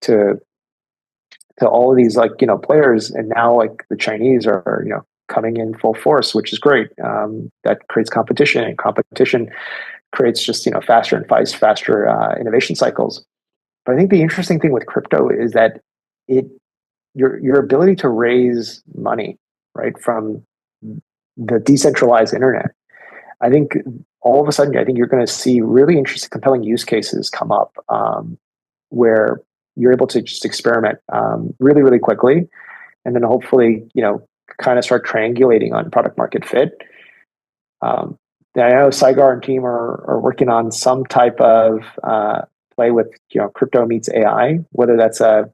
[SPEAKER 2] to all of these, like, players. And now, like, the Chinese are, coming in full force, which is great. That creates competition, and competition creates just, faster and faster innovation cycles. But I think the interesting thing with crypto is that your ability to raise money, right, from the decentralized internet. I think all of a sudden, I think you're going to see really interesting, compelling use cases come up, where you're able to just experiment really, really quickly, and then hopefully, kind of start triangulating on product market fit. I know Saigar and team are working on some type of play with, crypto meets AI, whether that's a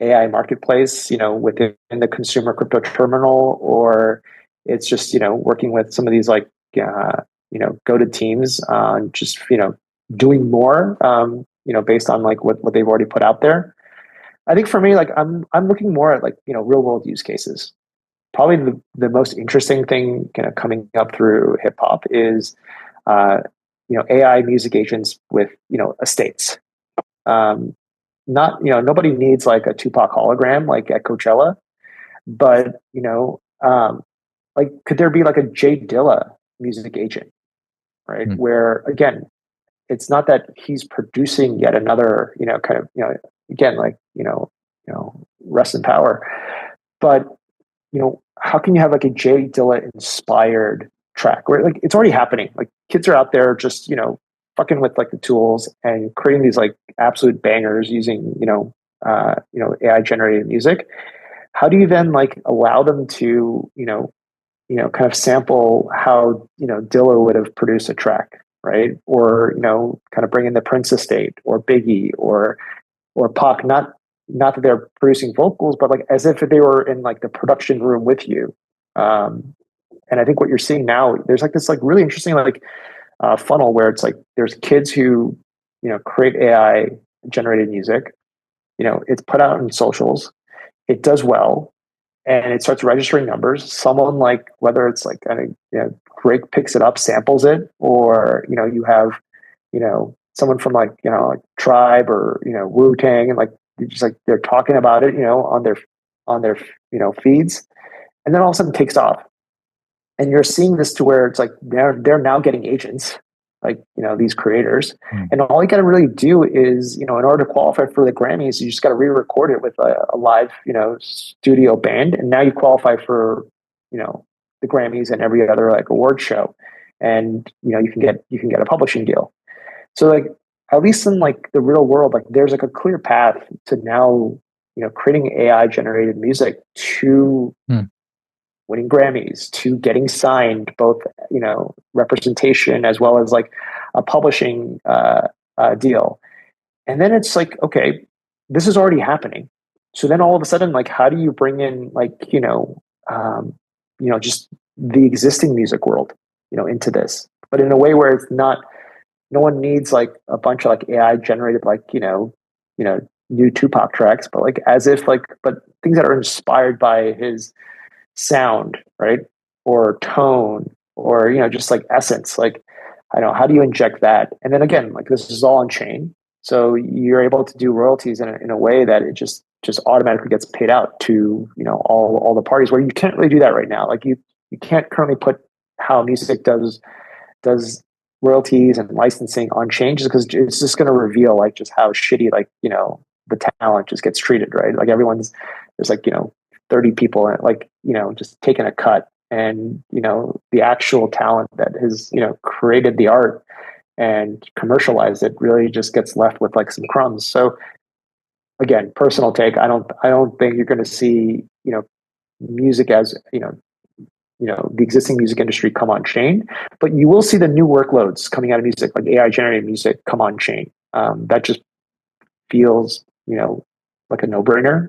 [SPEAKER 2] AI marketplace, within the consumer crypto terminal, or it's just, working with some of these, like, go-to teams on just, doing more, based on like what they've already put out there. I think for me, like, I'm looking more at, like, real world use cases. Probably the most interesting thing kind of coming up through hip hop is, AI music agents with, estates. Not, nobody needs like a Tupac hologram like at Coachella, but, like, could there be like a Jay Dilla music agent, right? Where again, it's not that he's producing yet another, kind of, again, like, rest in power, but, how can you have like a Jay Dilla inspired track where, like, it's already happening? Like, kids are out there just, fucking with like the tools and creating these like absolute bangers using, AI generated music. How do you then like allow them to, kind of sample how, Dilla would have produced a track, right? Or, kind of bring in the Prince estate or Biggie or Pac, not that they're producing vocals, but like as if they were in like the production room with you. And I think what you're seeing now, there's like this like really interesting like funnel where it's like there's kids who, create AI generated music. It's put out in socials, it does well, and it starts registering numbers. Someone, like, whether it's like Drake picks it up, samples it, or you have someone from like like Tribe or Wu Tang, and like just like they're talking about it on their feeds, and then all of a sudden it takes off. And you're seeing this to where it's like they're now getting agents, like these creators, and all you got to really do is in order to qualify for the Grammys, you just got to re-record it with a live studio band, and now you qualify for the Grammys and every other like award show, and you can get a publishing deal. So, like, at least in like the real world, like there's like a clear path to now creating AI generated music to winning Grammys, to getting signed, both representation as well as like a publishing deal. And then it's like, okay, this is already happening. So then all of a sudden, like, how do you bring in like just the existing music world into this, but in a way where it's not. No one needs like a bunch of like AI generated like new Tupac tracks, but like as if like but things that are inspired by his sound, right? Or tone, or just like essence. Like, I don't know, how do you inject that? And then again, like, this is all on chain. So you're able to do royalties in a way that it just automatically gets paid out to, all the parties, where you can't really do that right now. Like you can't currently put how music does royalties and licensing on chain, just because it's just going to reveal like just how shitty, like, the talent just gets treated, right? Like there's like, 30 people like, just taking a cut, and, the actual talent that has, created the art and commercialized it really just gets left with like some crumbs. So again, personal take, I don't think you're going to see, music as, the existing music industry come on chain, but you will see the new workloads coming out of music, like AI generated music, come on chain. That just feels, like a no-brainer.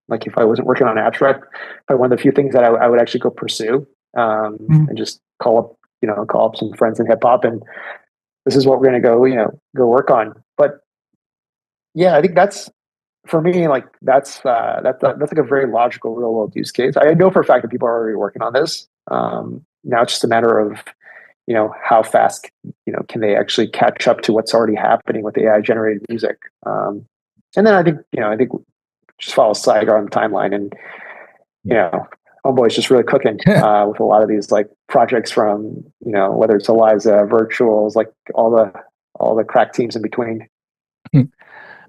[SPEAKER 2] Like if I wasn't working on abstract, probably one of the few things that I would actually go pursue, and just call up some friends in hip hop, and this is what we're going to go work on. But yeah, I think that's, for me, like that's like a very logical real world use case. I know for a fact that people are already working on this. Now it's just a matter of, how fast, can they actually catch up to what's already happening with AI generated music. And then I think just follow Saigar on the timeline, and, homeboy's just really cooking with a lot of these like projects from, whether it's Eliza, Virtuals, like all the crack teams in between.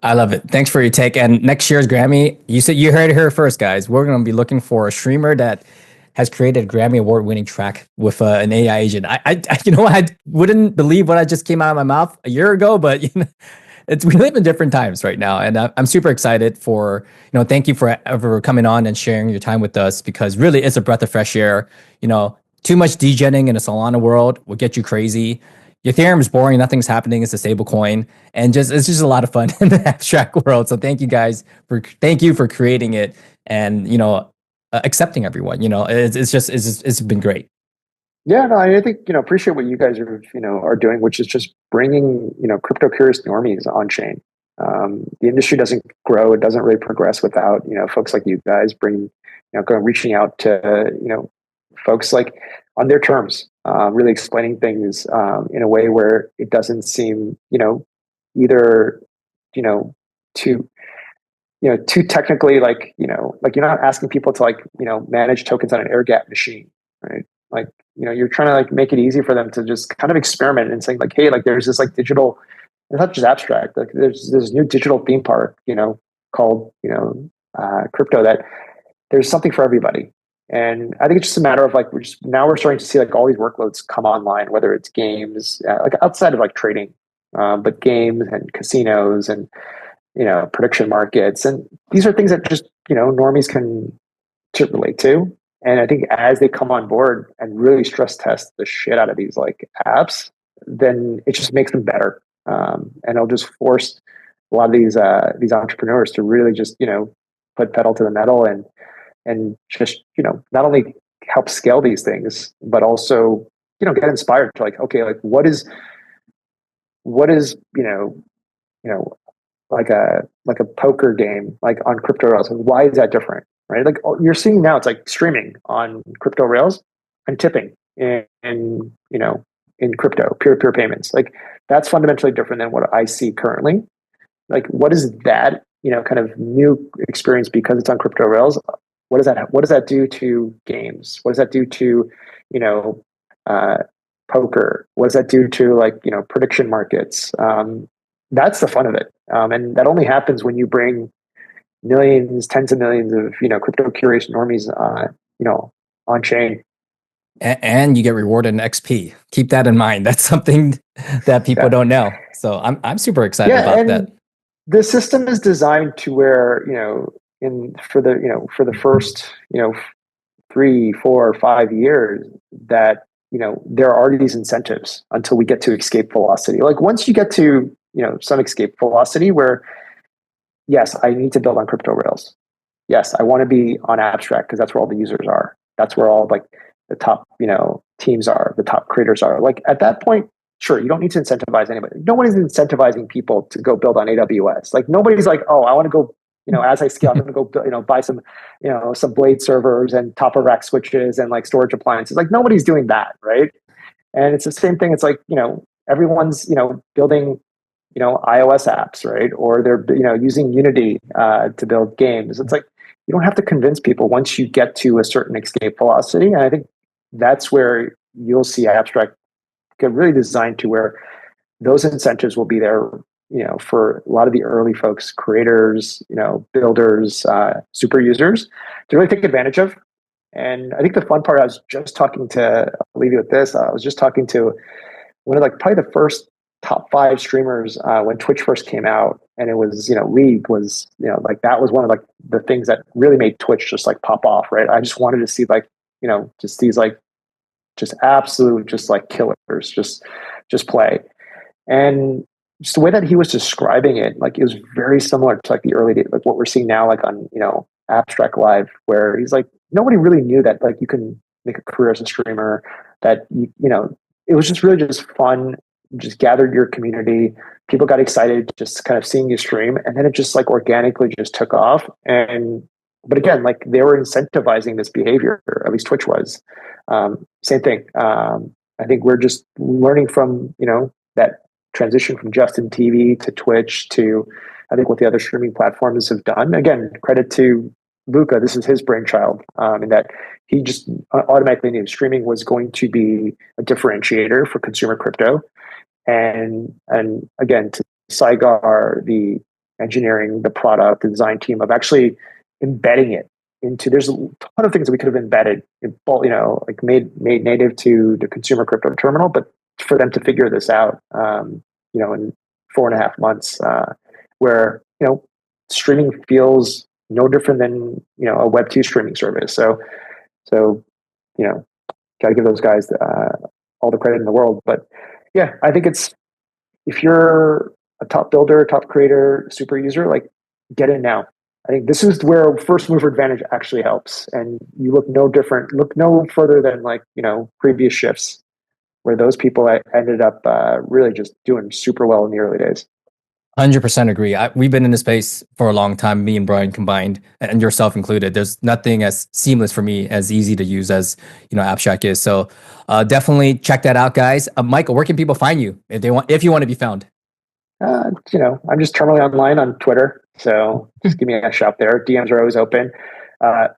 [SPEAKER 1] I love it. Thanks for your take. And next year's Grammy, you heard it here first, guys. We're going to be looking for a streamer that has created a Grammy award-winning track with an AI agent. I I wouldn't believe what I just came out of my mouth a year ago, but we live in different times right now, and I'm super excited for, thank you for coming on and sharing your time with us, because really it's a breath of fresh air. Too much degenning in a Solana world will get you crazy. Ethereum is boring, nothing's happening. It's a stable coin, and it's just a lot of fun in the abstract world. So thank you for creating it, and accepting everyone. It's been great.
[SPEAKER 2] Yeah, no, I think, appreciate what you guys are doing, which is just bringing, crypto curious normies on chain. The industry doesn't grow, it doesn't really progress without, folks like you guys reaching out to, folks like on their terms, really explaining things in a way where it doesn't seem, either, too, too technically, like, like you're not asking people to like, manage tokens on an air gap machine, right? Like, you're trying to like make it easy for them to just kind of experiment and saying like, hey, like there's this like digital, it's not just abstract, like there's this new digital theme park, called, crypto, that there's something for everybody. And I think it's just a matter of like, we're starting to see like all these workloads come online, whether it's games, like outside of like trading, but games and casinos and, prediction markets. And these are things that just, normies can relate to. And I think as they come on board and really stress test the shit out of these like apps, then it just makes them better. And it'll just force a lot of these entrepreneurs to really just, put pedal to the metal and just, not only help scale these things, but also, get inspired to like, okay, like what is, like a poker game, like on crypto rails. Why is that different? Right? Like you're seeing now, it's like streaming on crypto rails and tipping in crypto, peer-to-peer payments. Like that's fundamentally different than what I see currently. Like what is that, kind of new experience because it's on crypto rails? What does that do to games? What does that do to, poker? What does that do to like, prediction markets? That's the fun of it. And that only happens when you bring millions, tens of millions of, crypto curious normies, on chain.
[SPEAKER 1] And you get rewarded in XP. Keep that in mind. That's something that people don't know. So I'm super excited about that.
[SPEAKER 2] The system is designed to where, for the first, 3, 4, 5 years that, there are these incentives until we get to escape velocity. Like once you get to, some escape velocity where, yes, I need to build on crypto rails. Yes, I want to be on abstract because that's where all the users are. That's where all like the top, teams are, the top creators are. Like at that point, sure, you don't need to incentivize anybody. No one is incentivizing people to go build on AWS. Like nobody's like, oh, I want to go, as I scale, I'm going to go, buy some, some Blade servers and top of rack switches and like storage appliances. Like nobody's doing that, right? And it's the same thing. It's like, everyone's, building iOS apps, right? Or they're using Unity to build games. It's like you don't have to convince people once you get to a certain escape velocity. And I think that's where you'll see abstract get really designed to where those incentives will be there, for a lot of the early folks, creators, builders, super users to really take advantage of. And I think the fun part, I was just talking to, I'll leave you with this. I was just talking to one of probably the first top 5 streamers when Twitch first came out, and it was, League was, that was one of the things that really made Twitch just pop off, right? I just wanted to see just these just absolute, just killers, just play. And just the way that he was describing it, it was very similar to the early days, what we're seeing now, on, Abstract Live, where he's nobody really knew that you can make a career as a streamer, that, it was just really just fun, just gathered your community. People got excited just kind of seeing you stream. And then it just organically just took off. But again, they were incentivizing this behavior, or at least Twitch was. Same thing. I think we're just learning from, that transition from Justin TV to Twitch to, I think, what the other streaming platforms have done. Again, credit to Luca. This is his brainchild, in that he just automatically knew streaming was going to be a differentiator for consumer crypto. And again, to Saigar, the engineering, the product, the design team of actually embedding it into, there's a ton of things that we could have embedded, made native to the consumer crypto terminal, but for them to figure this out, in 4.5 months, where, streaming feels no different than, a Web2 streaming service. So, got to give those guys all the credit in the world. But yeah, I think if you're a top builder, top creator, super user, get in now. I think this is where first mover advantage actually helps. And you look no further than previous shifts where those people ended up really just doing super well in the early days.
[SPEAKER 1] 100% agree. We've been in this space for a long time, me and Brian combined, and yourself included. There's nothing as seamless for me, as easy to use as Abstract is. So definitely check that out, guys. Michael, where can people find you if you want to be found?
[SPEAKER 2] I'm just terminally online on Twitter, so just give me a shout there. DMs are always open.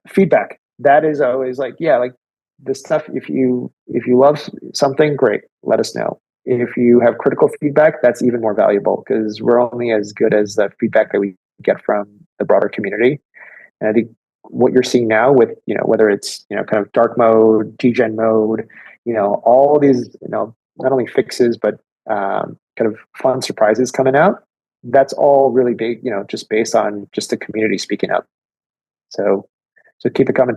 [SPEAKER 2] Feedback, that is always this stuff. If you love something, great, let us know. If you have critical feedback, that's even more valuable, because we're only as good as the feedback that we get from the broader community. And I think what you're seeing now with, whether it's, kind of dark mode, degen mode, all these, not only fixes, but kind of fun surprises coming out, that's all really big, just based on just the community speaking up. So keep it coming.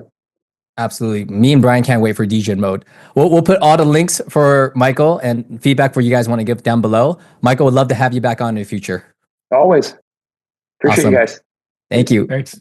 [SPEAKER 1] Absolutely. Me and Brian can't wait for degen mode. We'll put all the links for Michael and feedback for you guys want to give down below. Michael, would love to have you back on in the future.
[SPEAKER 2] Always. Appreciate
[SPEAKER 1] Awesome.
[SPEAKER 2] you guys.
[SPEAKER 1] Thank you.
[SPEAKER 3] Thanks.